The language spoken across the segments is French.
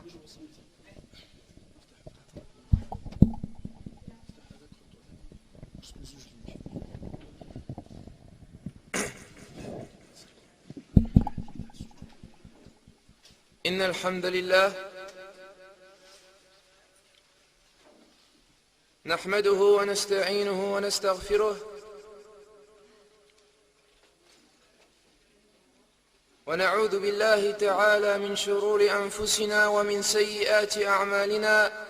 إن الحمد لله نحمده ونستعينه ونستغفره ونعوذ بالله تعالى من شرور أنفسنا ومن سيئات أعمالنا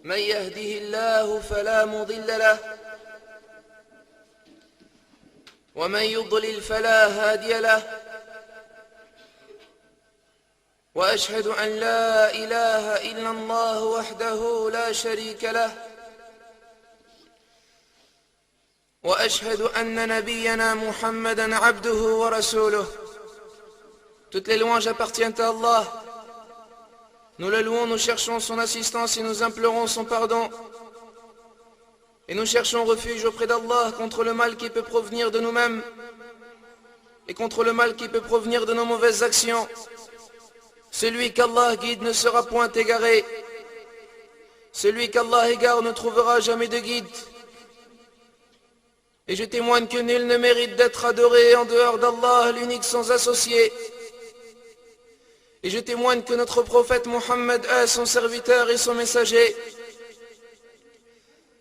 من يهده الله فلا مضل له ومن يضلل فلا هادي له وأشهد أن لا إله إلا الله وحده لا شريك له وأشهد أن نبينا محمدا عبده ورسوله. Toutes les louanges appartiennent à Allah. Nous le louons, nous cherchons son assistance et nous implorons son pardon. Et nous cherchons refuge auprès d'Allah contre le mal qui peut provenir de nous-mêmes et contre le mal qui peut provenir de nos mauvaises actions. Celui qu'Allah guide ne sera point égaré. Celui qu'Allah égare ne trouvera jamais de guide. Et je témoigne que nul ne mérite d'être adoré en dehors d'Allah, l'unique sans associé. Et je témoigne que notre prophète Mohammed est son serviteur et son messager.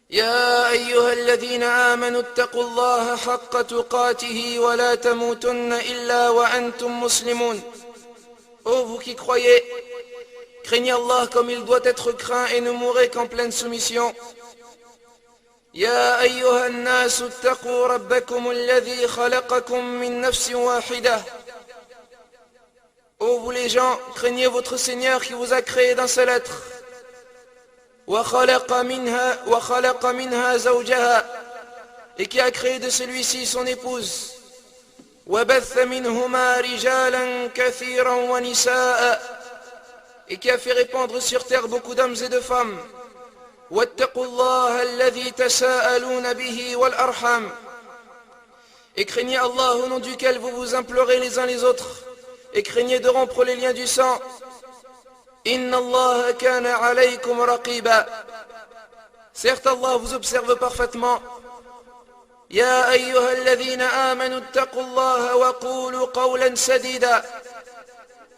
Ya ayyuhalladhina amanu ittaqullaha haqqa tuqatihi wa la tamutunna illa wa antum muslimun. Ô vous qui croyez, craignez Allah comme il doit être craint et ne mourrez qu'en pleine soumission. يا أيها الناس اتقوا ربكم الذي خلقكم من نفس واحدة. Ô vous les gens, craignez votre Seigneur qui vous a créé d'un seul être. وخلق منها زوجها, et qui a créé de celui-ci son épouse. وبث منهما رجالا كثيرا ونساء, et qui a fait répandre sur terre beaucoup d'hommes et de femmes. واتقوا الله الذي تساءلون به والأرحام, et craignez Allah au nom duquel vous vous implorez les uns les autres, et craignez de rompre les liens du sang. Inna Allah kana alaykum raqiba. Certes Allah vous observe parfaitement. Ya ayyuhalladhina amanu ittaqullaha wa qulu qawlan sadida.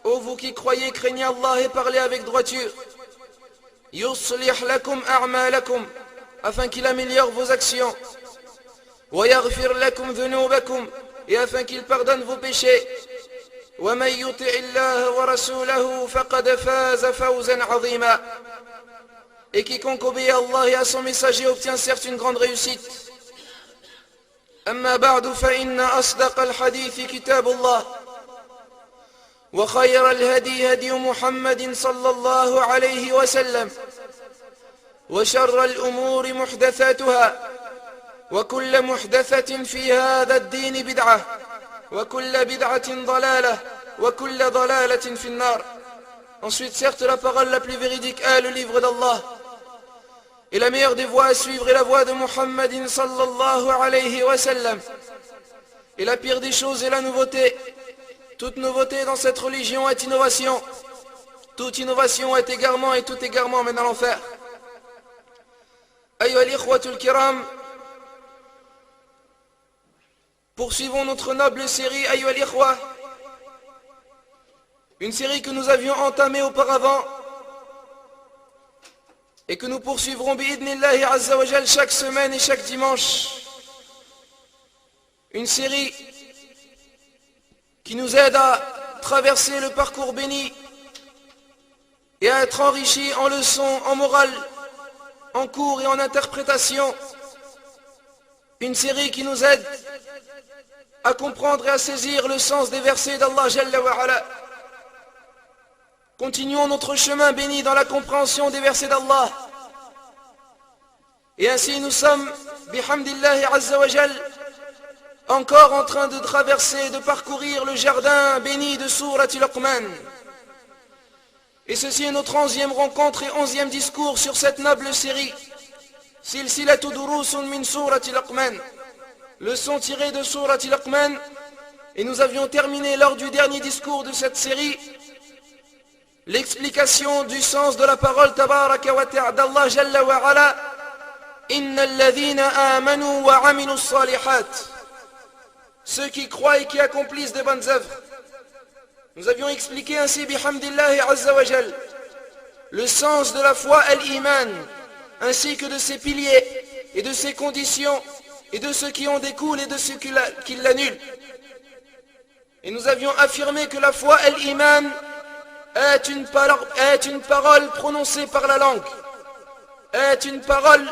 Ô vous qui croyez, craignez Allah et parlez avec droiture. يصلح لكم أعمالكم, afin qu'il améliore vos actions. ويغفر لكم ذنوبكم, et afin qu'il pardonne vos péchés. ومن يطع الله ورسوله فقد فاز فوزا عظيما. Et quiconque obéit à Allah et à son messager obtient certes une grande réussite. أما بعد فإن أصدق الحديث كتاب الله وخير الهدي هدي محمد صلى الله عليه وسلم وشر الأمور محدثاتها وكل محدثة في هذا الدين بدعة وكل بدعة ضلالة وكل ضلالة في النار. Ensuite, certes, la parole la plus véridique est le livre d'Allah. Et la meilleure des voies à suivre est la voie de Muhammadin sallallahu alayhi wa sallam. Et la pire des choses est la nouveauté. Toute nouveauté dans cette religion est innovation. Toute innovation est égarement et tout égarement mène à l'enfer. Ayyuha al-ikhwatul kiram, poursuivons notre noble série Ayyuha al-ikhwa, une série que nous avions entamée auparavant et que nous poursuivrons bi'idnillahi azza wa jal chaque semaine et chaque dimanche. Une série qui nous aide à traverser le parcours béni et à être enrichis en leçons, en morale, en cours et en interprétation. Une série qui nous aide à comprendre et à saisir le sens des versets d'Allah Jalla wa Ala. Continuons notre chemin béni dans la compréhension des versets d'Allah. Et ainsi nous sommes, bihamdillahi azza wa jal, encore en train de traverser, de parcourir le jardin béni de Surat Luqman. Et ceci est notre 11e rencontre et 11e discours sur cette noble série. Silsilatu durusun min Surat Luqman. Leçon tirée de Surat Luqman. Et nous avions terminé lors du dernier discours de cette série l'explication du sens de la parole tabaraka wa ta'ala d'Allah Jalla wa Ala, Inna alladhina amanu wa aminu salihat, ceux qui croient et qui accomplissent des bonnes œuvres. Nous avions expliqué ainsi bihamdillahi azza wa jal le sens de la foi al-iman, ainsi que de ses piliers et de ses conditions et de ce qui en découle et de ce qui l'annule. Et nous avions affirmé que la foi al-iman est une parole prononcée par la langue, est une parole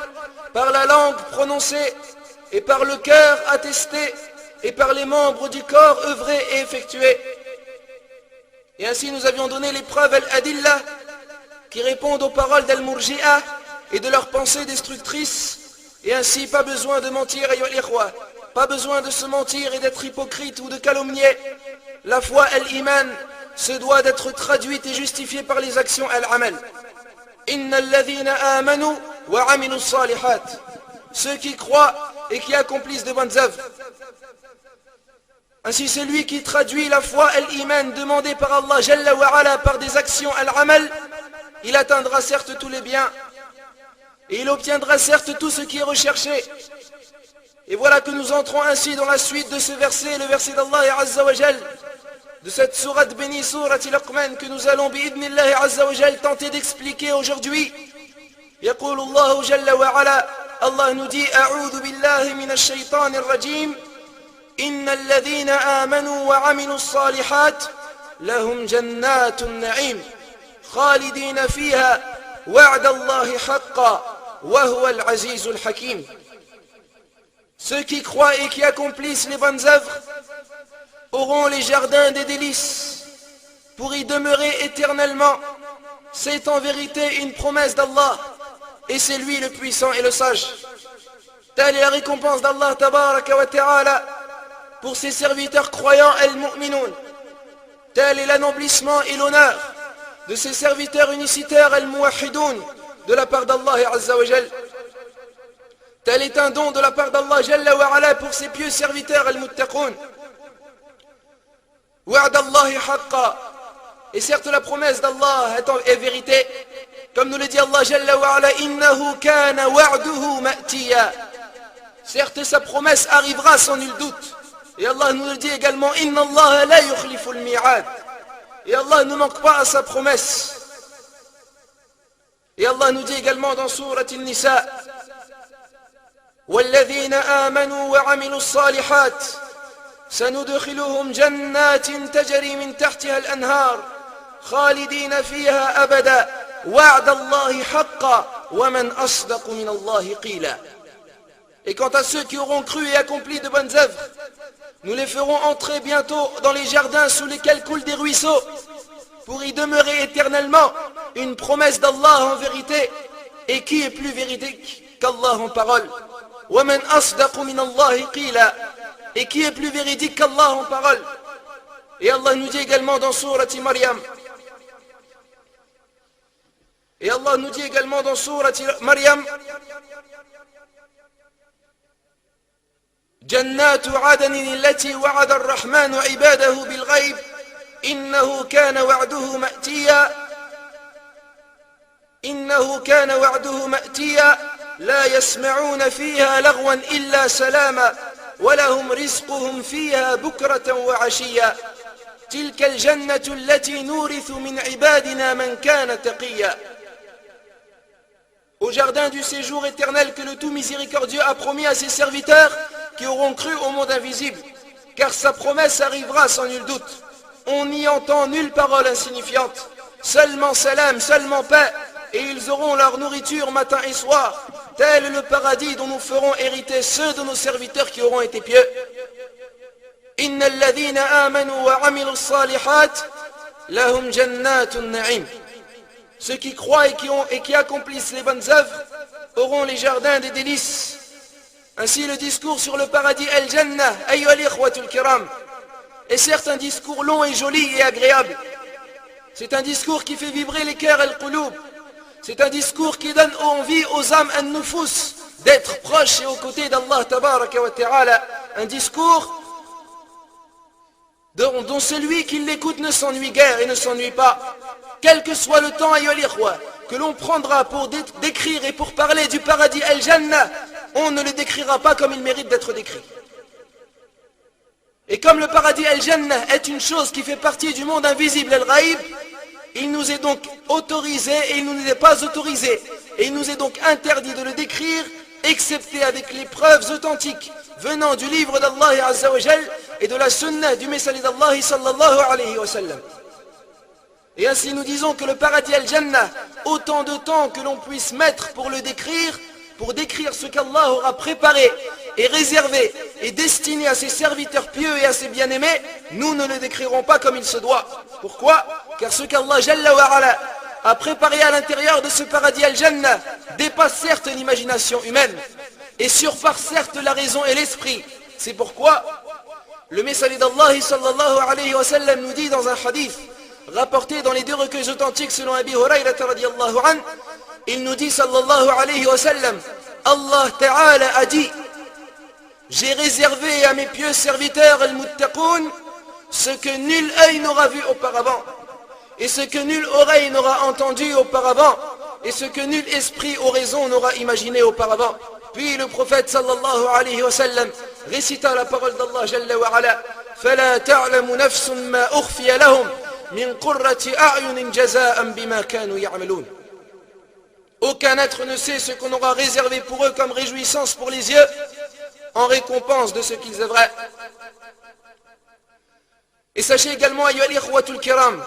par la langue prononcée et par le cœur attesté et par les membres du corps œuvrés et effectués. Et ainsi nous avions donné les preuves al-adillah qui répondent aux paroles d'al-murji'a et de leurs pensées destructrices. Et ainsi pas besoin de mentir, pas besoin de se mentir et d'être hypocrite ou de calomnier. La foi al-iman se doit d'être traduite et justifiée par les actions al-amal. Inna alladhina amanu wa aminu salihat, ceux qui croient et qui accomplissent de bonnes œuvres. Ainsi celui qui traduit la foi al-iman demandée par Allah Jalla wa Ala par des actions al-amal, il atteindra certes tous les biens et il obtiendra certes tout ce qui est recherché. Et voilà que nous entrons ainsi dans la suite de ce verset, le verset d'Allah Azza wa Jal, de cette sourate bénie, sourate Luqman, que nous allons bi'idnillahi Azza wa Jal tenter d'expliquer aujourd'hui. Yaqulu Allahu Jalla wa Ala, Allah nous dit, A'udhu billahi minash shaytanir rajim, Inna alladhina amanu wa aminu salihat, lahum jannatun na'im, khalidina fiha, wa'da Allahi haqqa, wa huwa al-azizul hakim. Ceux qui croient et qui accomplissent les bonnes œuvres auront les jardins des délices pour y demeurer éternellement. C'est en vérité une promesse d'Allah et c'est lui le puissant et le sage. Telle est la récompense d'Allah tabaraka wa ta'ala pour ses serviteurs croyants al-mu'minoun. Tel est l'anomblissement et l'honneur de ses serviteurs unicitaires al-muwahhidoun de la part d'Allah Azza wa Jal. Tel est un don de la part d'Allah Jalla wa Ala pour ses pieux serviteurs al-muttaqoun. Wa'da Allahi haqqa. Et certes la promesse d'Allah est vérité. Comme nous le dit Allah Jalla wa Ala, innahu kana wa'duhu ma'tiya. Certes sa promesse arrivera sans nul doute. Et Allah nous le dit également, inna Allah la yukhlifu al-mi'ad. Et Allah ne manque pas à sa promesse. Et Allah nous dit également dans sourate An-Nisa, والذين آمنوا وعملوا الصالحات سندخلهم جنات تجري من تحتها الأنهار خالدين فيها أبدا وعد الله حقا ومن أصدق من الله قيلا. Et quant à ceux qui auront cru et accompli de bonnes œuvres, nous les ferons entrer bientôt dans les jardins sous lesquels coulent des ruisseaux pour y demeurer éternellement, une promesse d'Allah en vérité. Et qui est plus véridique qu'Allah en parole? وَمَنْ أَصْدَقُ مِنَ اللَّهِ قِيلًا. Et qui est plus véridique qu'Allah en parole? Et Allah nous dit également dans sourate Maryam, et Allah nous dit également dans sourate Maryam, جنات عدن التي وعد الرحمن عباده بالغيب إنه كان وعده مأتيا إنه كان وعده مأتيا لا يسمعون فيها لغوا إلا سلاما ولهم رزقهم فيها بكرة وعشيا تلك الجنة التي نورث من عبادنا من كان تقيا. Au jardin du séjour éternel que le tout miséricordieux a promis à ses serviteurs qui auront cru au monde invisible, car sa promesse arrivera sans nul doute. On n'y entend nulle parole insignifiante, seulement salam, seulement paix, et ils auront leur nourriture matin et soir. Tel est le paradis dont nous ferons hériter ceux de nos serviteurs qui auront été pieux. Inna alladhina amanu wa amilu salihat lahum jannatun na'im. Ceux qui croient et qui accomplissent les bonnes œuvres auront les jardins des délices. Ainsi le discours sur le paradis al-Jannah, ayyuha al-ikhwatul kiram, est certes un discours long et joli et agréable. C'est un discours qui fait vibrer les cœurs al-qulub. C'est un discours qui donne envie aux âmes an-nufus d'être proches et aux côtés d'Allah tabaraka wa ta'ala. Un discours dont celui qui l'écoute ne s'ennuie guère et ne s'ennuie pas. Quel que soit le temps, ayyuhal ikhwa, que l'on prendra pour décrire et pour parler du paradis al-Jannah, on ne le décrira pas comme il mérite d'être décrit. Et comme le paradis al-Jannah est une chose qui fait partie du monde invisible al-Ghaib, il nous est donc autorisé et il ne nous est pas autorisé. Et il nous est donc interdit de le décrire, excepté avec les preuves authentiques venant du livre d'Allah Azza wa Jal et de la sunnah du messager d'Allah sallallahu alayhi wa sallam. Et ainsi nous disons que le paradis al-Jannah, autant de temps que l'on puisse mettre pour le décrire, pour décrire ce qu'Allah aura préparé et réservé et destiné à ses serviteurs pieux et à ses bien-aimés, nous ne le décrirons pas comme il se doit. Pourquoi? Car ce qu'Allah Jalla wa Ala a préparé à l'intérieur de ce paradis al-Jannah dépasse certes l'imagination humaine et surpasse certes la raison et l'esprit. C'est pourquoi le messager d'Allah sallallahu alayhi wa sallam nous dit dans un hadith rapporté dans les deux recueils authentiques selon Abi Hurayra radiyallahu anhu, il nous dit sallallahu alayhi wa sallam, Allah Ta'ala a dit: j'ai réservé à mes pieux serviteurs al-muttaqoun ce que nul œil n'aura vu auparavant, et ce que nulle oreille n'aura entendu auparavant, et ce que nul esprit ou raison n'aura imaginé auparavant. Puis le prophète sallallahu alayhi wa sallam récita la parole d'Allah Jalla wa Ala: فَلَا تَعْلَمُ نَفْسٌ مَا أُخْفِيَ لَهُمْ مِنْ قُرَّةِ أَعْيُنٍ جَزَاءً بِمَا كَانُوا يَعْمَلُونَ. Aucun être ne sait ce qu'on aura réservé pour eux comme réjouissance pour les yeux, en récompense de ce qu'ils œuvraient. Et sachez également, ayyuhal ikhwatul kiram,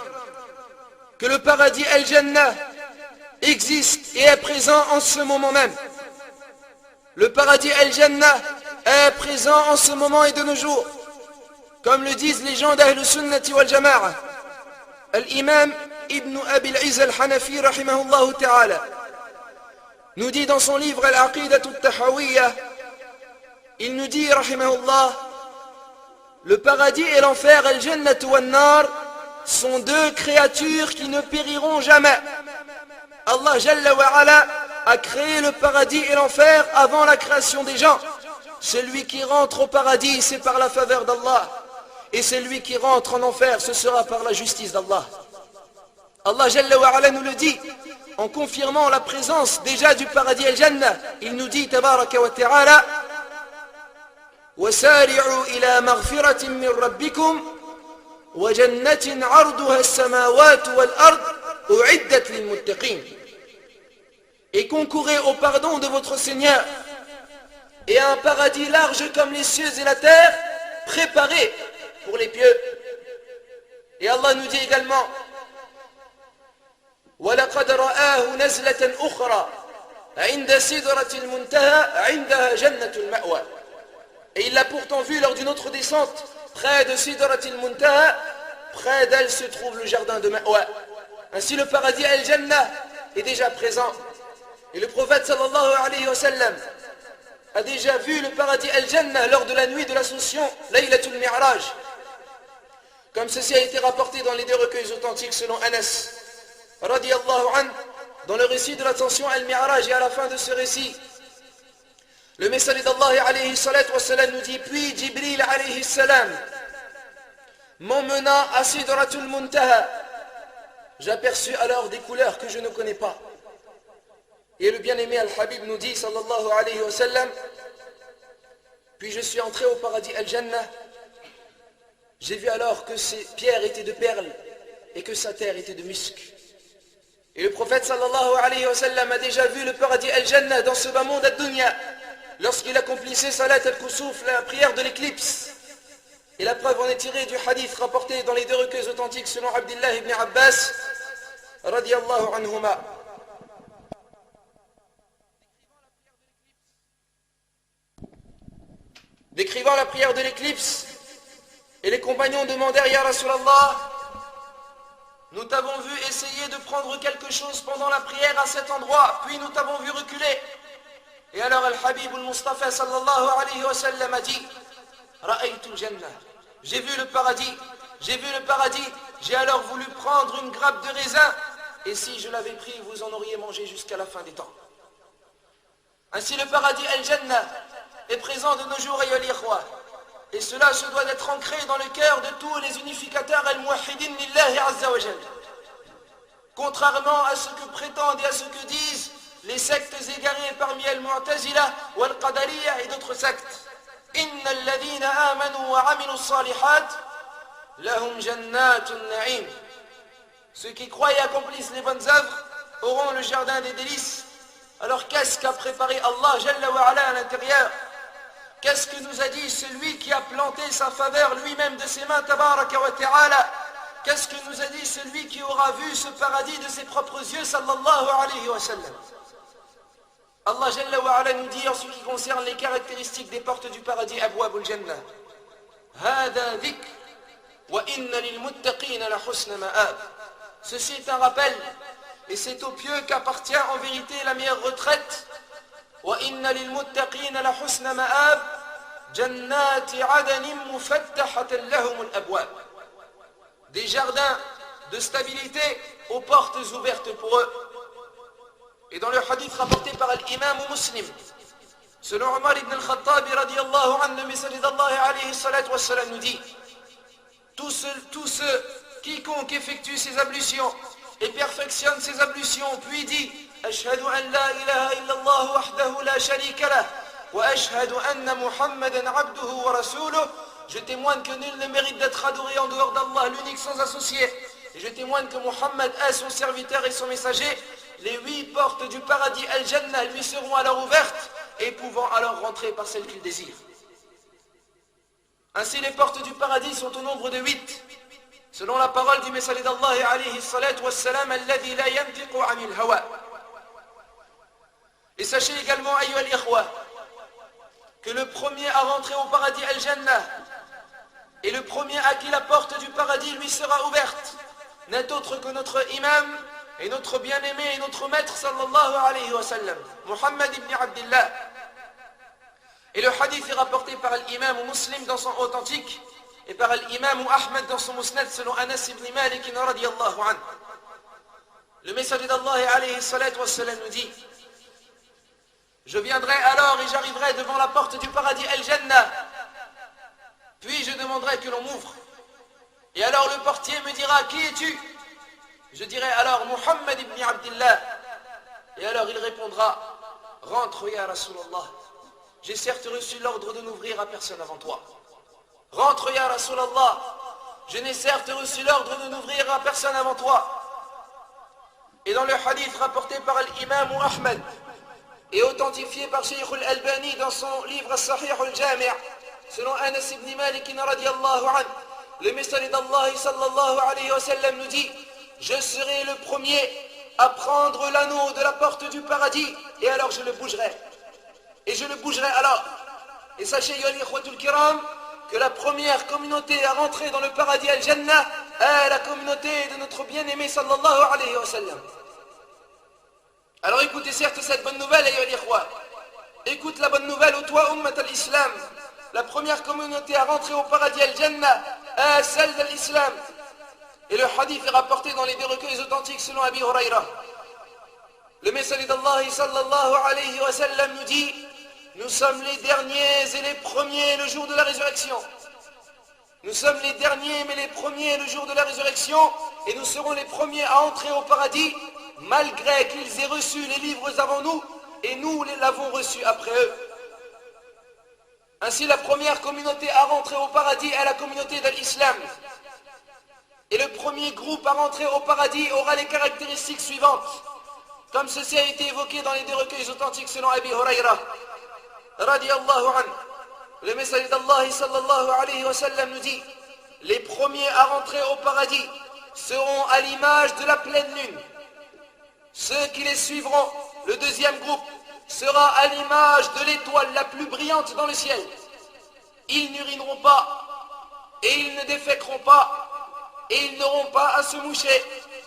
que le paradis al-Jannah existe et est présent en ce moment même. Le paradis al-Jannah est présent en ce moment et de nos jours. Comme le disent les gens d'Ahl Sunnati wal Jama'a, l'imam Ibn Abi al-Izz al-Hanafi rahimahullah ta'ala nous dit dans son livre Al-Aqidat al-Tahawiyya, il nous dit rahimahullah, le paradis et l'enfer, al-Jannah wan-Nar, sont deux créatures qui ne périront jamais. Allah Jalla wa Ala a créé le paradis et l'enfer avant la création des gens. Celui qui rentre au paradis, c'est par la faveur d'Allah. Et celui qui rentre en enfer, ce sera par la justice d'Allah. Allah Jalla wa Ala nous le dit en confirmant la présence déjà du paradis al-Jannah. Il nous dit tabaraka wa ta'ala: وَسَارِعُوا إِلَى مَغْفِرَةٍ مِّن رَبِّكُمْ وَجَنَّةٍ عَرْضُهَا السَّمَاوَاتُ وَالْأَرْضُ أُعِدَّتْ لِلْمُتَّقِينَ. Et concourez au pardon de votre Seigneur et à un paradis large comme les cieux et la terre, préparé pour les pieux. Et Allah nous dit également: وَلَقَدْ رَآهُ نَزْلَةً أُخْرَى عِنْدَ سِدْرَةِ الْمُنْتَهَى عِنْدَهَا جَنَّةُ الْمَأْوَى. Et il l'a pourtant vu lors d'une autre descente, près de Sidratil Muntaha, près d'elle se trouve le jardin de Ma'wa. Ainsi le paradis al-Jannah est déjà présent. Et le prophète sallallahu alayhi wa sallam a déjà vu le paradis al-Jannah lors de la nuit de l'Ascension, Laylatul Mi'raj. Comme ceci a été rapporté dans les deux recueils authentiques selon Anas radiyallahu anhu, dans le récit de l'Ascension al-Mi'raj. Et à la fin de ce récit, le messager d'Allah alayhi salatu wassalam nous dit: puis Jibril alayhi salam m'emmena à Sidratul Muntaha. J'aperçus alors des couleurs que je ne connais pas. Et le bien-aimé Al-Habib nous dit sallallahu alayhi wa sallam: puis je suis entré au paradis al-Jannah. J'ai vu alors que ses pierres étaient de perles et que sa terre était de musc. Et le prophète sallallahu alayhi wa sallam a déjà vu le paradis al-Jannah dans ce bas monde ad-dunya, lorsqu'il accomplissait Salat al-Kusuf, la prière de l'éclipse. Et la preuve en est tirée du hadith rapporté dans les deux recueils authentiques selon Abdullah ibn Abbas radiyallahu anhuma. Décrivant la prière de l'éclipse, et les compagnons demandèrent: Ya Rasulallah, nous t'avons vu essayer de prendre quelque chose pendant la prière à cet endroit, puis nous t'avons vu reculer. Et alors Al-Habib al-Mustafa sallallahu alayhi wa sallam a dit: Ra'aytul Jannah, j'ai vu le paradis, j'ai alors voulu prendre une grappe de raisin, et si je l'avais pris, vous en auriez mangé jusqu'à la fin des temps. Ainsi le paradis al-Jannah est présent de nos jours, ayyuhal ikhwa. Et cela se doit d'être ancré dans le cœur de tous les unificateurs al-muwahhidin lillahi azza wa jal. Contrairement à ce que prétendent et à ce que disent les sectes égarées parmi al-Mu'tazila ou al-Qadariyya et d'autres sectes. Inna alladhina amanu wa amilu salihat lahum jannatun na'im. Ceux qui croient et accomplissent les bonnes œuvres auront le jardin des délices. Alors qu'est-ce qu'a préparé Allah Jalla wa Ala à l'intérieur? Qu'est-ce que nous a dit celui qui a planté sa faveur lui-même de ses mains, tabaraka wa ta'ala? Qu'est-ce que nous a dit celui qui aura vu ce paradis de ses propres yeux, sallallahu alayhi wa sallam? Allah Jalla wa Ala nous dit en ce qui concerne les caractéristiques des portes du paradis, abwabul jannah. Hada dhikr wa inna lil muttaqina la husna ma'ab. Ceci est un rappel, et c'est aux pieux qu'appartient en vérité la meilleure retraite. وَإِنَّ لِلْمُتَّقِينَ لَحُسْنَ مَآبٍ جَنَّاتِ عَدْنٍ مُفَتَّحَةً لَهُمُ الْأَبْوَابِ. Des jardins de stabilité aux portes ouvertes pour eux. Et dans le hadith rapporté par l'imam Muslim, selon Omar ibn al-Khattab radiyallahu anhu, le messager d'Allah alayhi salatu wassalam nous dit: tous ceux quiconque effectue ses ablutions et perfectionne ses ablutions, puis dit أشهد أن لا إله إلا الله وحده لا شريك له وأشهد أن محمدا عبده ورسوله. Je témoigne que nul ne mérite d'être adoré en dehors d'Allah, l'unique sans associé. Et je témoigne que Muhammad est son serviteur et son messager. Les 8 portes du paradis Al-Jannah lui seront alors ouvertes et pouvant alors rentrer par celle qu'il désire. Ainsi les portes du paradis sont au nombre de 8. Selon la parole du messager d'Allah alayhi salatu wassalam, alladhi la yantiqu anil hawa. Et sachez également, ayyuhal ikhwa, que le premier à rentrer au paradis Al-Jannah et le premier à qui la porte du paradis lui sera ouverte n'est autre que notre imam et notre bien-aimé et notre maître sallallahu alayhi wa sallam, Muhammad ibn Abdillah. Et le hadith est rapporté par l'imam Muslim dans son authentique et par l'imam Ahmed dans son musnad selon Anas ibn Malik radiyallahu anhu. Le messager d'Allah alayhi salatu wassalam nous dit: je viendrai alors et j'arriverai devant la porte du paradis Al-Jannah. Puis je demanderai que l'on m'ouvre. Et alors le portier me dira: qui es-tu? Je dirai alors: Muhammad ibn Abdillah. Et alors il répondra: rentre ya Rasulallah. J'ai certes reçu l'ordre de n'ouvrir à personne avant toi. Rentre ya Rasulallah. Je n'ai certes reçu l'ordre de n'ouvrir à personne avant toi. Et dans le hadith rapporté par l'imam Ahmed et authentifié par Shaykh al-Albani dans son livre Sahih al-Jami', selon Anas ibn Malik radiyallahu anhu, le messager d'Allah sallallahu alayhi wa sallam nous dit: je serai le premier à prendre l'anneau de la porte du paradis, et alors je le bougerai. Et je le bougerai alors. Et sachez, ya ikhwatul kiram, que la première communauté à rentrer dans le paradis Al-Jannah est la communauté de notre bien-aimé sallallahu alayhi wa sallam. Alors écoutez certes cette bonne nouvelle, ayyuha al-ikhwa. Écoute la bonne nouvelle, ô toi, ummat al-Islam. La première communauté à rentrer au paradis Al-Jannah est celle de l'Islam. Et le hadith est rapporté dans les deux recueils authentiques selon Abi Huraira. Le messager d'Allah sallallahu alayhi wa sallam nous dit: nous sommes les derniers et les premiers le jour de la résurrection. Nous sommes les derniers mais les premiers le jour de la résurrection, et nous serons les premiers à entrer au paradis, malgré qu'ils aient reçu les livres avant nous, et nous l'avons reçu après eux. Ainsi la première communauté à rentrer au paradis est la communauté de l'Islam. Et le premier groupe à rentrer au paradis aura les caractéristiques suivantes, comme ceci a été évoqué dans les deux recueils authentiques selon Abi Huraira radiyallahu anhu. Le messager d'Allah sallallahu alayhi wa sallam nous dit: les premiers à rentrer au paradis seront à l'image de la pleine lune. Ceux qui les suivront, le deuxième groupe, sera à l'image de l'étoile la plus brillante dans le ciel. Ils n'urineront pas, et ils ne déféqueront pas, et ils n'auront pas à se moucher,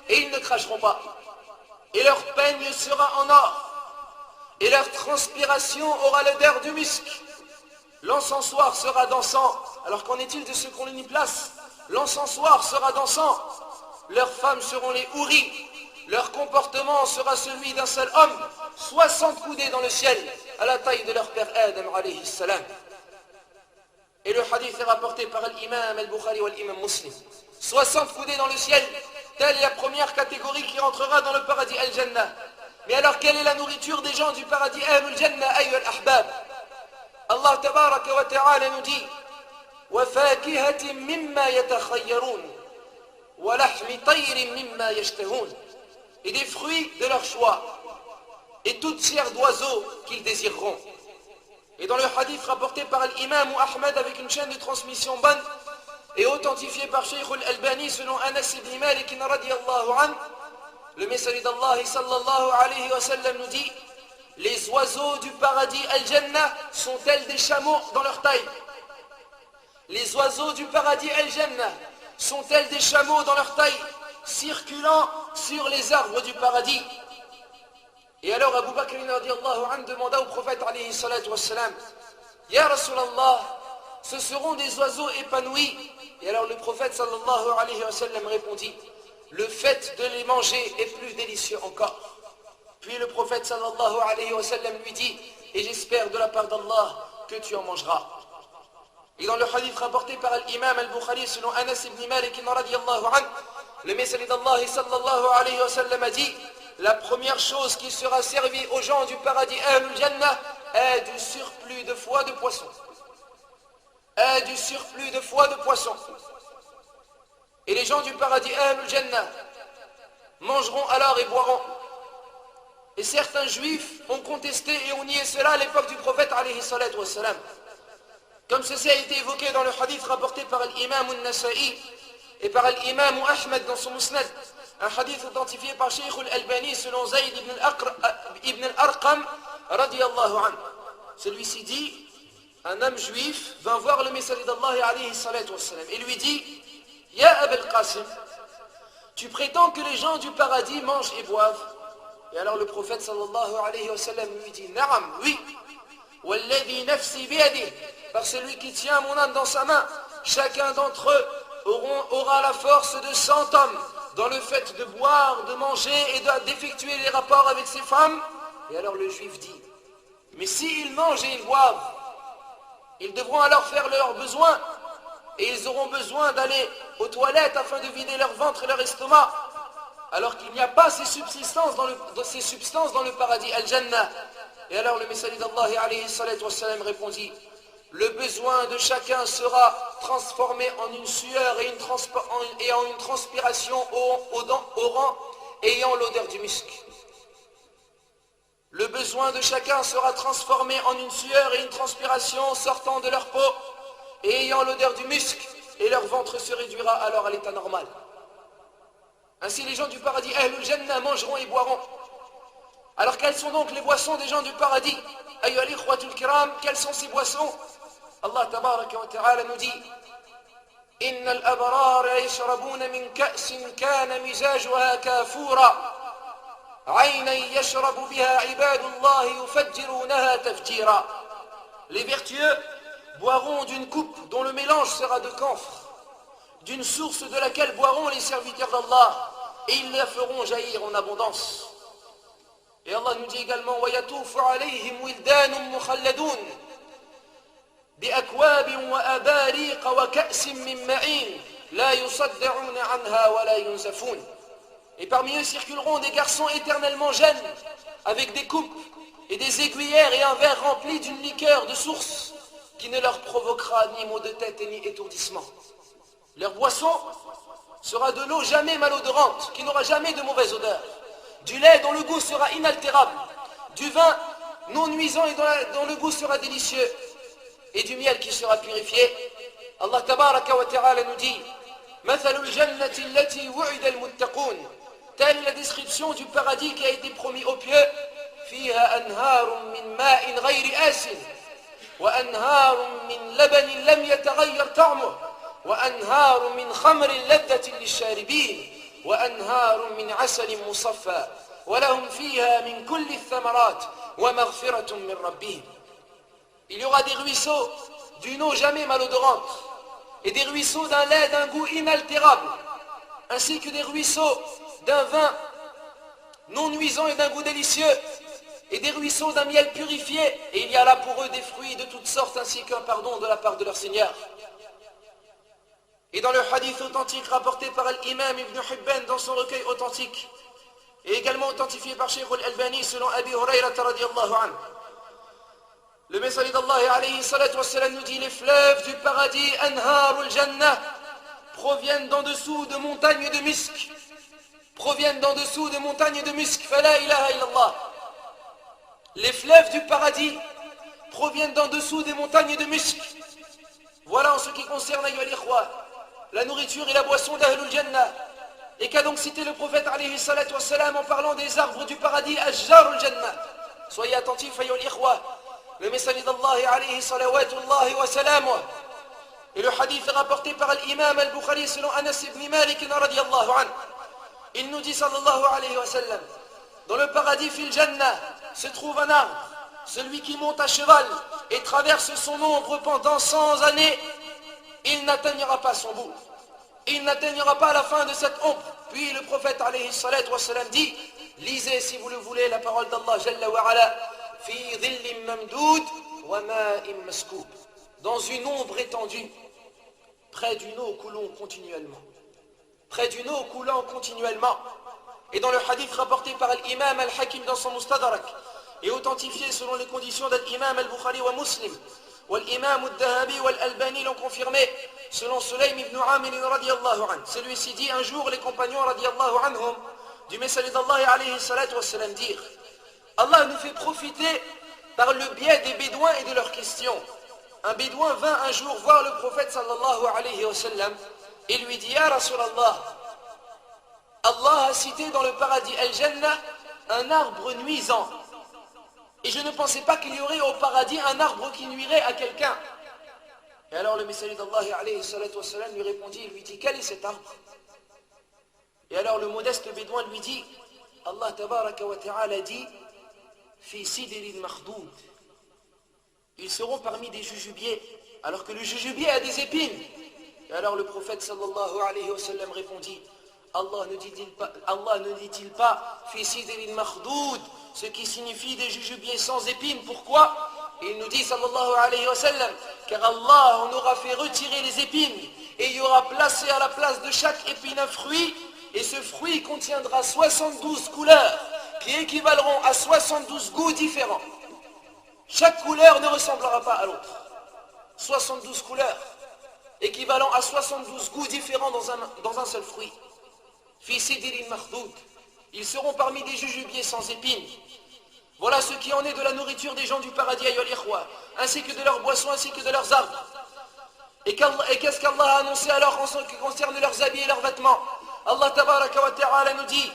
et ils ne cracheront pas. Et leur peigne sera en or, et leur transpiration aura l'odeur du musc. L'encensoir sera dansant. Alors qu'en est-il de ceux qu'on y place? L'encensoir sera dansant. Leurs femmes seront les houris. Leur comportement sera celui d'un seul homme, 60 coudées dans le ciel, à la taille de leur père Adam alayhi salam. Et le hadith est rapporté par l'imam al-Bukhari ou l'imam Muslim. 60 coudées dans le ciel, telle est la première catégorie qui rentrera dans le paradis al-Jannah. Mais alors quelle est la nourriture des gens du paradis al-Jannah, ayyuha al-ahbab? Allah tabaraka wa ta'ala nous dit وَفَاكِهَةٍ مِمَّا يَتَخَيَّرُونَ وَلَحْمِ طَيْرٍ مِمَّا يَشْتَهُونَ. Et des fruits de leur choix et toute chair d'oiseau qu'ils désireront. Et dans le hadith rapporté par l'imam Ahmad avec une chaîne de transmission bonne et authentifié par Shaykh al-Albani selon Anas ibn Malik radiyallahu anhu, le messager d'Allah sallallahu alayhi wa sallam nous dit: les oiseaux du paradis al-Jannah sont tels des chameaux dans leur taille. Les oiseaux du paradis al-Jannah sont tels des chameaux dans leur taille, circulant sur les arbres du paradis. Et alors Abu Bakr radiyallahu anhu demanda au prophète alayhi salatu wassalam: Ya Rasulallah, ce seront des oiseaux épanouis. Et alors le prophète sallallahu alayhi wa sallam répondit: le fait de les manger est plus délicieux encore. Puis le prophète sallallahu alayhi wa sallam lui dit: et j'espère de la part d'Allah que tu en mangeras. Et dans le hadith rapporté par l'imam al-Bukhari selon Anas ibn Malik radiyallahu anhu, le messager d'Allah sallallahu alayhi wa sallam a dit: la première chose qui sera servie aux gens du paradis al-Jannah est du surplus de foie de poisson. Du surplus de foie de poisson. Et les gens du paradis al-Jannah mangeront alors et boiront. Et certains juifs ont contesté et ont nié cela à l'époque du prophète alayhi salatu wassalam. Comme ceci a été évoqué dans le hadith rapporté par l'imam al-Nasa'i et par l'imam Ahmad dans son Musnad, un hadith authentifié par Shaykh al-Albani selon Zayd ibn al-Arqam radiyallahu anhu. Celui-ci dit: un homme juif vint voir le messager d'Allah alayhi salatu wassalam et lui dit: Ya Abul Qasim, tu prétends que les gens du paradis mangent et boivent? Et alors le prophète sallallahu alayhi wa sallam lui dit: Na'am, oui. Walladhi nafsi biyadihi, par celui qui tient mon âme dans sa main, chacun d'entre eux aura la force de 100 hommes dans le fait de boire, de manger et d'effectuer les rapports avec ses femmes. Et alors le juif dit: mais s'ils mangent et ils boivent, ils devront alors faire leurs besoins et ils auront besoin d'aller aux toilettes afin de vider leur ventre et leur estomac, alors qu'il n'y a pas ces substances dans le paradis al-Jannah. Et alors le messager d'Allah alayhi salatu wassalam répondit: le besoin de chacun sera transformé en une sueur et en une transpiration au rang ayant l'odeur du musc. Le besoin de chacun sera transformé en une sueur et une transpiration sortant de leur peau et ayant l'odeur du musc, et leur ventre se réduira alors à l'état normal. Ainsi les gens du paradis Ahlul Jannah mangeront et boiront. Alors quelles sont donc les boissons des gens du paradis? Ayyuhal ikhwatul kiram, quelles sont ces boissons? Allah tabaraka wa ta'ala nous dit: Innal abrara yashrabuna min ka'sin kana mizajuha kafura aynan yashrabu biha ibadullah yufajjirunaha tafjira. Les vertueux boiront d'une coupe dont le mélange sera de camphre, d'une source de laquelle boiront les serviteurs d'Allah, et ils la feront jaillir en abondance. Et Allah nous dit également: وَيَطُوفُ عَلَيْهِمْ وِلْدَانٌ مُخَلَّدُونَ بِأَكْوَابٍ وَأَبَارِيقَ وَكَأْسٍ مِّن مَّعِينٍ لَا يُصَدَّعُونَ عَنْهَا وَلَا يُنزَفُونَ. Et parmi eux circuleront des garçons éternellement jeunes, avec des coupes et des aiguillères et un verre rempli d'une liqueur de source qui ne leur provoquera ni maux de tête ni étourdissement. Leur boisson sera de l'eau jamais malodorante, qui n'aura jamais de mauvaise odeur, du lait dont le goût sera inaltérable, du vin non nuisant et dont le goût sera délicieux, et du miel qui sera purifié. Allah tabaraka wa ta'ala nous dit: Mathalul jannati allati wu'ida al-muttaqun, telle est la description du paradis qui a été promis aux pieux. Fiha anharun min ma'in ghayri asin wa anharun min labanin lam yataghayyar ta'muhu wa anharun min khamrin ladhatin lish-sharibin wa anharun min 'asalin musaffa wa lahum fiha min kulli ath-thamarat wa maghfiratun min rabbihim. Il y aura des ruisseaux d'une eau jamais malodorante et des ruisseaux d'un lait d'un goût inaltérable, ainsi que des ruisseaux d'un vin non nuisant et d'un goût délicieux. et des ruisseaux d'un miel purifié, et il y a là pour eux des fruits de toutes sortes ainsi qu'un pardon de la part de leur Seigneur. Et dans le hadith authentique rapporté par l'imam Ibn Hibban dans son recueil authentique, et également authentifié par Shaykh al-Albani selon Abi Hurayrata radiyallahu anhu, le messager d'Allah alayhi salatu wassalam nous dit: les fleuves du paradis, anharul jannah, proviennent d'en dessous de montagnes de musc. Proviennent d'en dessous de montagnes de musc. Fala ilaha illallah. Les fleuves du paradis proviennent d'en dessous des montagnes de musc. Voilà en ce qui concerne ayyuhal ikhwa, la nourriture et la boisson d'Ahlul Jannah. Et qu'a donc cité le prophète alayhi salatu wassalam en parlant des arbres du paradis, Ashjarul Jannah. Soyez attentifs ayyuhal ikhwa. Le messager d'Allah alayhi salawatullahi wa salamuh. Et le hadith est rapporté par l'imam al-Bukhari selon Anas ibn Malik radiyallahu anhu. Il nous dit sallallahu alayhi wa sallam: dans le paradis fil jannah se trouve un arbre. Celui qui monte à cheval et traverse son ombre pendant 100 années, il n'atteignera pas son bout. Il n'atteignera pas la fin de cette ombre. Puis le prophète alayhi salatu wa sallam dit: lisez si vous le voulez la parole d'Allah jalla wa ala, fi dhillim mamdoud wa ma'im maskoub, dans une ombre étendue, près d'une eau coulant continuellement. Près d'une eau coulant continuellement. Et dans le hadith rapporté par l'imam al-Hakim dans son Mustadrak, et authentifié selon les conditions de l'imam al-Bukhari wa Muslim, ou l'imam al-Dahabi ou al-Albani l'ont confirmé, selon Sulaym ibn Amir radiyallahu anhu. Celui-ci dit: un jour les compagnons radiyallahu anhum du messager d'Allah alayhi salatu wassalam dirent: Allah nous fait profiter par le biais des bédouins et de leurs questions. Un bédouin vint un jour voir le prophète sallallahu alayhi wa sallam et lui dit: Ya Rasulallah, Allah a cité dans le paradis Al-Jannah un arbre nuisant. Et je ne pensais pas qu'il y aurait au paradis un arbre qui nuirait à quelqu'un. Et alors le messager d'Allah alayhi salatu wa sallam lui répondit, il lui dit: quel est cet arbre? Et alors le modeste bédouin lui dit: Allah tabaraka wa ta'ala dit: fi sidrin makhdoud. Ils seront parmi des jujubiers, alors que le jujubier a des épines. Et alors le prophète sallallahu alayhi wa sallam répondit: Allah ne dit-il pas fi sidrin makhdoud, ce qui signifie des jujubiers sans épines? Pourquoi? Et il nous dit sallallahu alayhi wa sallam: car Allah en aura fait retirer les épines et il y aura placé à la place de chaque épine un fruit, et ce fruit contiendra 72 couleurs qui équivaleront à 72 goûts différents. Chaque couleur ne ressemblera pas à l'autre. 72 couleurs équivalent à 72 goûts différents dans un seul fruit. Fi sidrin makhdoud. Ils seront parmi des jujubiers sans épines. Voilà ce qui en est de la nourriture des gens du paradis, ayyuhal ikhwa, ainsi que de leurs boissons, ainsi que de leurs arbres. Et qu'est-ce qu'Allah a annoncé alors en ce qui concerne leurs habits et leurs vêtements? Allah tabaraka wa ta'ala nous dit,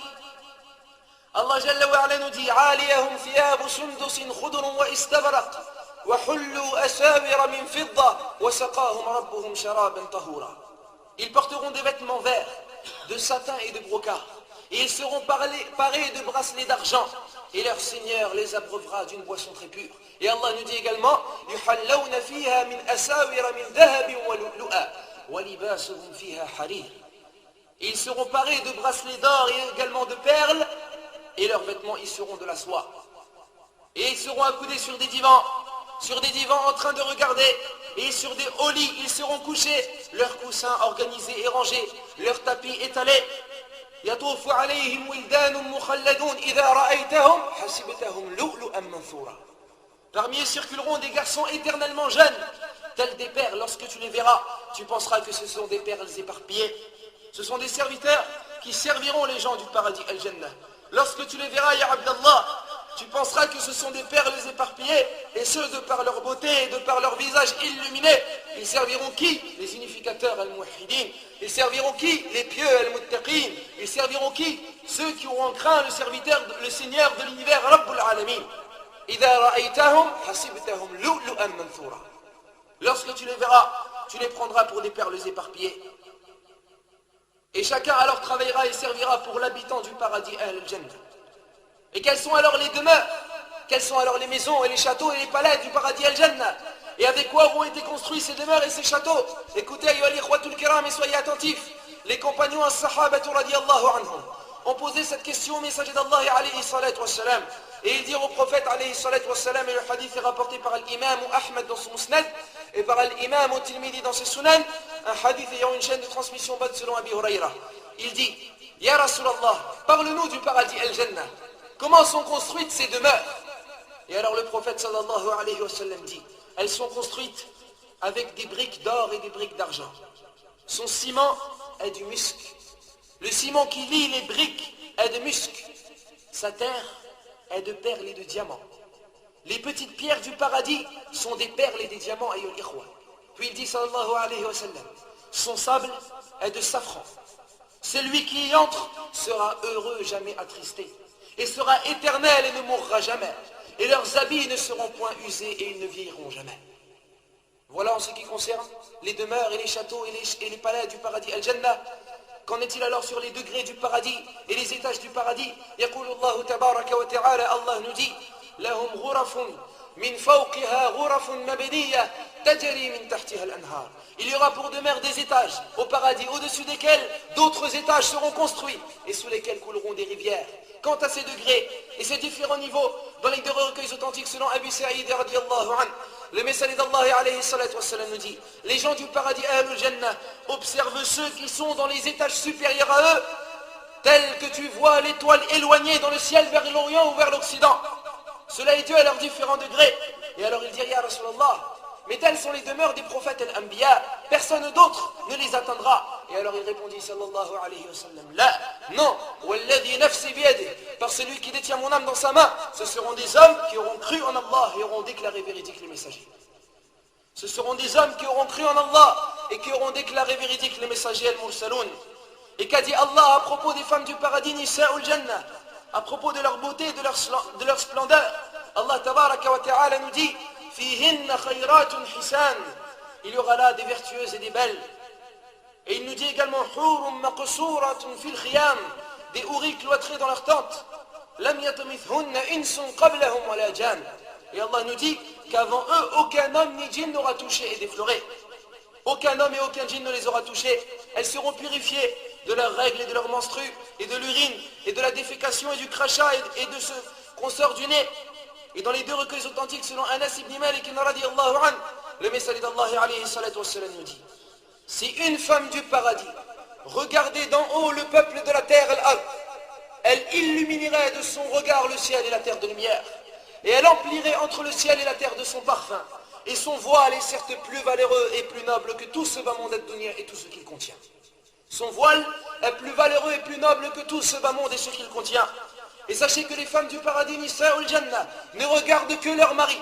Allah jalla wa ala nous dit: aliyahum thiyabu sundusin khudrun wa istabraq wa hullu asawira min fidda wa saqahum rabbuhum sharaban tahura. Ils porteront des vêtements verts, de satin et de brocart, et ils seront parés de bracelets d'argent, et leur Seigneur les abreuvera d'une boisson très pure. Et Allah nous dit également: yuhallawna fiha min asawira min dhahabin wa lu'lu'a wa libasuhum fiha harir. Ils seront parés de bracelets d'or et également de perles, et leurs vêtements y seront de la soie. Et ils seront accoudés sur des divans en train de regarder, et sur des hauts lits ils seront couchés, leurs coussins organisés et rangés, leurs tapis étalés. يطوف عليهم ولدان مخلدون إذا رأيتهم حسبتهم لؤلؤا منثورا. Parmi eux circuleront des garçons éternellement jeunes, tels des perles. Lorsque tu les verras, tu penseras que ce sont des perles éparpillées. Ce sont des serviteurs qui serviront les gens du paradis Al-Jannah. Lorsque tu les verras, ya Abdallah, tu penseras que ce sont des perles éparpillées, et ce de par leur beauté et de par leur visage illuminé. Ils serviront qui? Les unificateurs al-muwahhidin. Ils serviront qui? Les pieux al-muttaqin. Ils serviront qui? Ceux qui auront craint le Seigneur de l'univers, Rabbul Alamin. Idha ra'aytahum hasibtahum lu'lu'an manthura. Lorsque tu les verras, tu les prendras pour des perles éparpillées. Et chacun alors travaillera et servira pour l'habitant du paradis Al-Jannah. Et quelles sont alors les demeures? Quelles sont alors les maisons et les châteaux et les palais du paradis Al-Jannah? Et avec quoi auront été construits ces demeures et ces châteaux? Écoutez, ayyuhal ikhwatul kiram, et soyez attentifs. Les compagnons as-sahabatu radiyallahu anhum ont posé cette question au messager d'Allah alayhi salatu wassalam. Et il dit au prophète alayhi salatu wassalam, et le hadith est rapporté par l'imam Ahmed dans son musnad et par l'imam Tirmidhi dans ses sunan, un hadith ayant une chaîne de transmission bonne selon Abi Huraira. Il dit, Ya Rasulallah, parle-nous du paradis al-Jannah. Comment sont construites ces demeures? Et alors le prophète sallallahu alayhi wa sallam dit, elles sont construites avec des briques d'or et des briques d'argent. Son ciment est du musc. Le ciment qui lie les briques est de musc. Sa terre est de perles et de diamants. Les petites pierres du paradis sont des perles et des diamants. Puis il dit sallallahu alayhi wa sallam, son sable est de safran. Celui qui y entre sera heureux, jamais attristé, et sera éternel et ne mourra jamais. Et leurs habits ne seront point usés et ils ne vieilliront jamais. Voilà en ce qui concerne les demeures et les châteaux et les palais du paradis al-Jannah. Qu'en est-il alors sur les degrés du paradis et les étages du paradis? Yaqulu Allahu tabaraka wa ta'ala, Allah nous dit, lahum ghurafun min fawqiha ghurafun mabniyah tajri min tahtiha al-anhar. Il y aura pour demeure des étages au paradis, au-dessus desquels d'autres étages seront construits et sous lesquels couleront des rivières. Quant à ces degrés et ces différents niveaux, dans les deux recueils authentiques selon Abu Sa'id radiyallahu anhu, le messager d'Allah alayhi salatu wassalam nous dit, les gens du paradis Ahlul Jannah observent ceux qui sont dans les étages supérieurs à eux, tels que tu vois l'étoile éloignée dans le ciel vers l'Orient ou vers l'Occident. Cela est dû à leurs différents degrés. Et alors il dit, Ya Rasulallah, mais telles sont les demeures des prophètes al-Anbiya, personne d'autre ne les atteindra. Et alors il répondit sallallahu alayhi wa sallam, la, non, walladhi nafsi biyadih, par celui qui détient mon âme dans sa main, ce seront des hommes qui auront cru en Allah et auront déclaré véridiques les messagers. Ce seront des hommes qui auront cru en Allah et qui auront déclaré véridiques les messagers al-Mursaloun. Et qu'a dit Allah à propos des femmes du paradis, Nisa'ul Jannah, à propos de leur beauté et de leur splendeur? Allah tabaraka wa ta'ala nous dit, fihinna khayratun hisan, il y aura là des vertueuses et des belles. Et il nous dit également hurum maqsuratun fil khiyam, des houris cloîtrés dans leur tente. Lam yatamithhunna insun qablahum wala jan. Et Allah nous dit qu'avant eux aucun homme ni djinn n'aura touché et défloré. Aucun homme et aucun djinn ne les aura touchés. Elles seront purifiées de leurs règles et de leurs menstrues et de l'urine et de la défécation et du crachat et de ce qu'on sort du nez. Et dans les deux recueils authentiques selon Anas ibn Malik radiyallahu anhu, le messager d'Allah alayhi salatu wassalam nous dit, si une femme du paradis regardait d'en haut le peuple de la terre, elle illuminerait de son regard le ciel et la terre de lumière, et elle emplirait entre le ciel et la terre de son parfum, et son voile est certes plus valeureux et plus noble que tout ce bas monde ad-dunya et tout ce qu'il contient. Son voile est plus valeureux et plus noble que tout ce bas monde et ce qu'il contient. Et sachez que les femmes du paradis, Nisa'ul Jannah, ne regardent que leur mari.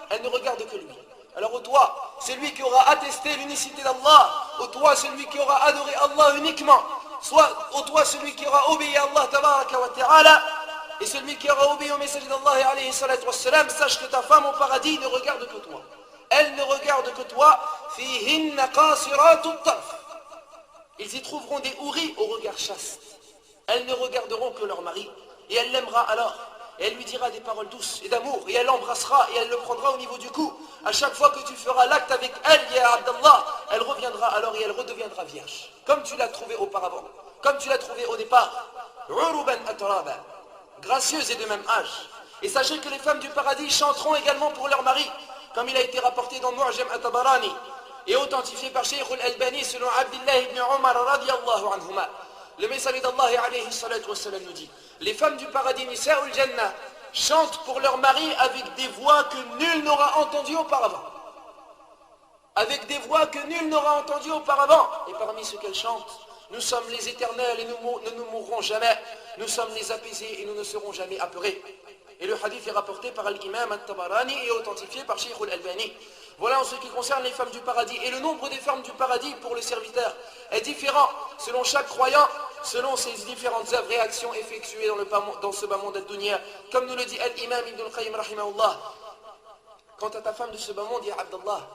Elles ne regardent que lui. Alors au toi, celui qui aura attesté l'unicité d'Allah, au toi, celui qui aura adoré Allah uniquement, soit au toi, celui qui aura obéi à Allah tabaraka wa ta'ala, et celui qui aura obéi au messager d'Allah alayhi salatu wassalam, sache que ta femme au paradis ne regarde que toi. Elle ne regarde que toi. Fihinna qasiratut tarf. Ils y trouveront des houris au regard chaste. Elles ne regarderont que leur mari. Et elle l'aimera alors, et elle lui dira des paroles douces et d'amour, et elle l'embrassera, et elle le prendra au niveau du cou. À chaque fois que tu feras l'acte avec elle, ya Abdallah, elle reviendra alors et elle redeviendra vierge, comme tu l'as trouvé auparavant, comme tu l'as trouvé au départ. Uruban atraba, gracieuses et de même âge. Et sachez que les femmes du paradis chanteront également pour leur mari, comme il a été rapporté dans Mu'jam at-Tabarani, et authentifié par Shaykh al-Albani selon Abdullah ibn Umar radiyallahu anhuma. Le messager d'Allah alayhi salatu wassalam nous dit, les femmes du paradis, Nisa'ul Jannah, chantent pour leur mari avec des voix que nul n'aura entendues auparavant. Avec des voix que nul n'aura entendues auparavant. Et parmi ce qu'elles chantent, nous sommes les éternels et nous ne nous mourrons jamais. Nous sommes les apaisés et nous ne serons jamais apeurés. Et le hadith est rapporté par l'imam at-Tabarani et authentifié par Shaykh al-Albani. Voilà en ce qui concerne les femmes du paradis. Et le nombre des femmes du paradis pour le serviteur est différent selon chaque croyant, selon ses différentes œuvres et actions effectuées dans ce bas monde ad-dunya. Comme nous le dit l'imam Ibn al-Qayyim rahimahullah. Quant à ta femme de ce bas monde, ya Abdallah,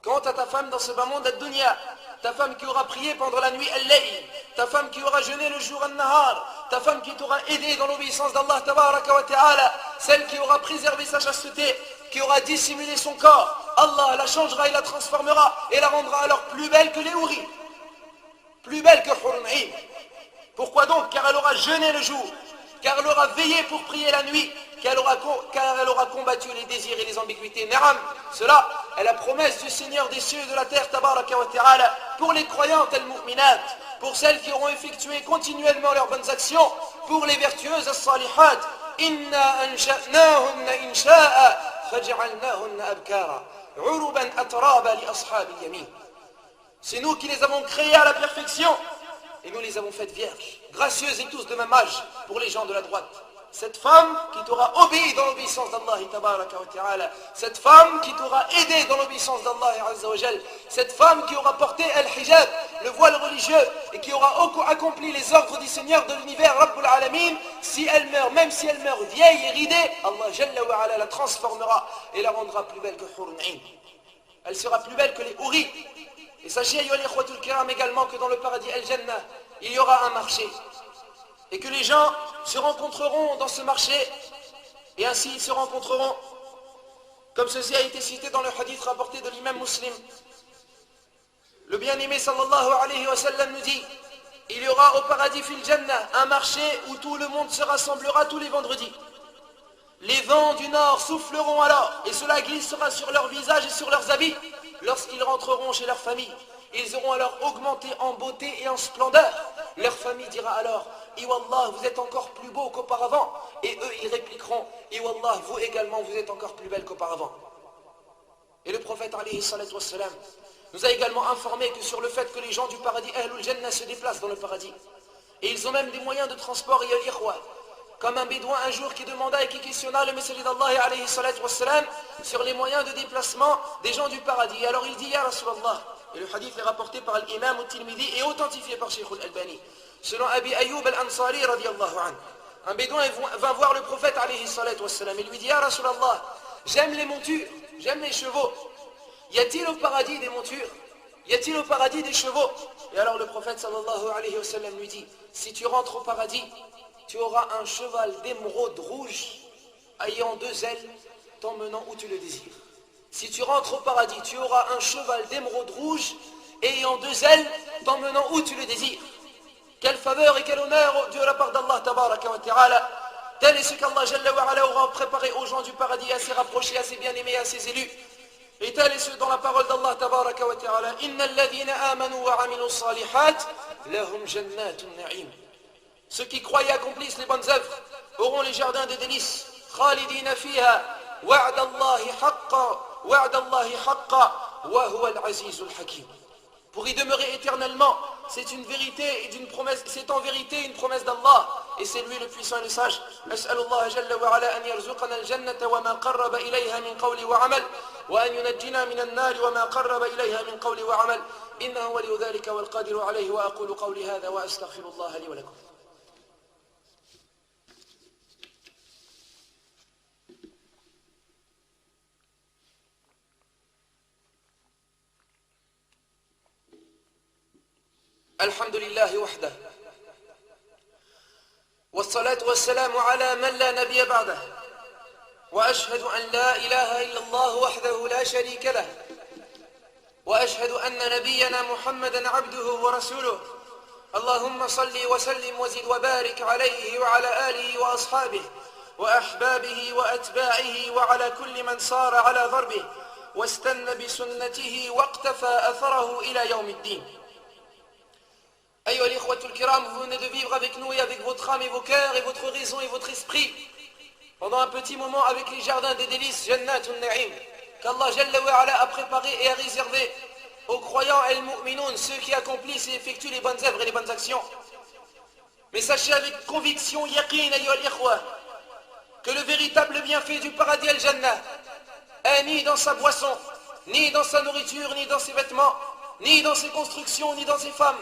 quant à ta femme dans ce bas monde ad-dunya, ta femme qui aura prié pendant la nuit al-layl, ta femme qui aura jeûné le jour al-nahar, ta femme qui t'aura aidé dans l'obéissance d'Allah tabaraka wa ta'ala, celle qui aura préservé sa chasteté, qui aura dissimulé son corps, Allah la changera et la transformera et la rendra alors plus belle que les houris, plus belle que Hurun Ain. Pourquoi donc? Car elle aura jeûné le jour car elle aura veillé pour prier la nuit, car elle aura combattu les désirs et les ambiguïtés. Naam, cela est la promesse du Seigneur des cieux et de la terre, tabaraka wa ta'ala, pour les croyantes al-mu'minat, pour celles qui auront effectué continuellement leurs bonnes actions, pour les vertueuses as-salihat. Inna ansha'nahunna insha'a faj'alnahunna abkara uruban atraba li ashabil yamin. C'est nous qui les avons créées à la perfection et nous les avons faites vierges, gracieuses et tous de même âge pour les gens de la droite. Cette femme qui t'aura obéi dans l'obéissance d'Allah tabaraka wa ta'ala, cette femme qui t'aura aidé dans l'obéissance d'Allah azza wa jal, cette femme qui aura porté al-hijab, le voile religieux, et qui aura accompli les ordres du Seigneur de l'univers Rabbul Alamin, si elle meurt, même si elle meurt vieille et ridée, Allah jalla wa ala la transformera et la rendra plus belle que Hurun Ain. Elle sera plus belle que les houris. Et sachez, ayyuhal ikhwatul kiram, également que dans le paradis Al-Jannah, il y aura un marché. Et que les gens se rencontreront dans ce marché. Et ainsi ils se rencontreront, comme ceci a été cité dans le hadith rapporté de l'imam Muslim. Le bien-aimé sallallahu alayhi wa sallam nous dit, il y aura au paradis fil Jannah un marché où tout le monde se rassemblera tous les vendredis. Les vents du nord souffleront alors, et cela glissera sur leurs visages et sur leurs habits. Lorsqu'ils rentreront chez leur famille, ils auront alors augmenté en beauté et en splendeur. Leur famille dira alors, « Iwallah, vous êtes encore plus beau qu'auparavant. » Et eux, ils répliqueront, « Iwallah, vous également, vous êtes encore plus belle qu'auparavant. » Et le prophète, alayhi salatu wassalam, nous a également informé que sur le fait que les gens du paradis, Ahlul Jannah, se déplacent dans le paradis. Et ils ont même des moyens de transport, et al-ikhwa. Comme un bédouin un jour qui demanda et qui questionna le messager d'Allah alayhi salatu wassalam sur les moyens de déplacement des gens du paradis. Alors il dit, Ya Rasulallah, et le hadith est rapporté par l'imam al-Tirmidhi et authentifié par Shaykh al-Albani. Selon Abi Ayyub al-Ansari radiyallahu anhu, un bédouin va voir le prophète alayhi salatu wassalam et lui dit, Ya Rasulallah, j'aime les montures, j'aime les chevaux. Y a-t-il au paradis des montures? Y a-t-il au paradis des chevaux? Et alors le prophète sallallahu alayhi wa sallam lui dit, si tu rentres au paradis, tu auras un cheval d'émeraude rouge ayant deux ailes t'emmenant où tu le désires. Si tu rentres au paradis, tu auras un cheval d'émeraude rouge ayant deux ailes t'emmenant où tu le désires. Quelle faveur et quel honneur de la part d'Allah tabaraka wa ta'ala. Tel est ce qu'Allah jalla wa ala aura préparé aux gens du paradis, à ses rapprochés, à ses bien-aimés, à ses élus. Et tel est ce dans la parole d'Allah tabaraka wa ta'ala. Inna alladhina amanu wa amilu salihat lahum jannatun na'im. Ceux qui croient et accomplissent les bonnes œuvres auront les jardins des délices. Khalidina fiha wa'dallahi haqqa wa huwa al-azizul hakim. Pour y demeurer éternellement, c'est une vérité et une promesse, c'est en vérité une promesse d'Allah et c'est lui le puissant et le sage. As'alullah jalla wa ala an yarzuqana al-jannata wa ma qarraba ilayha min qawli wa amal wa an yunajjina min an-nar wa ma qarraba ilayha min qawli wa amal. Innahu waliyu dhalika wal qadiru alayhi wa aqulu qawli hadha wa astaghfirullah li wa lakum. الحمد لله وحده والصلاة والسلام على من لا نبي بعده وأشهد أن لا إله إلا الله وحده لا شريك له وأشهد أن نبينا محمدا عبده ورسوله اللهم صل وسلم وزد وبارك عليه وعلى آله وأصحابه وأحبابه وأتباعه وعلى كل من صار على ضربه واستنى بسنته واقتفى أثره إلى يوم الدين. Ayyuha al-ikhwatul kiram, vous venez de vivre avec nous et avec votre âme et vos cœurs et votre raison et votre esprit pendant un petit moment avec les jardins des délices, Jannatun Na'im, qu'Allah Jalla wa Ala a préparé et a réservé aux croyants al-mu'minoun, ceux qui accomplissent et effectuent les bonnes œuvres et les bonnes actions. Mais sachez avec conviction, yaqin, ayyuha al-ikhwa, que le véritable bienfait du paradis al-Jannah est ni dans sa boisson, ni dans sa nourriture, ni dans ses vêtements, ni dans ses constructions, ni dans ses femmes,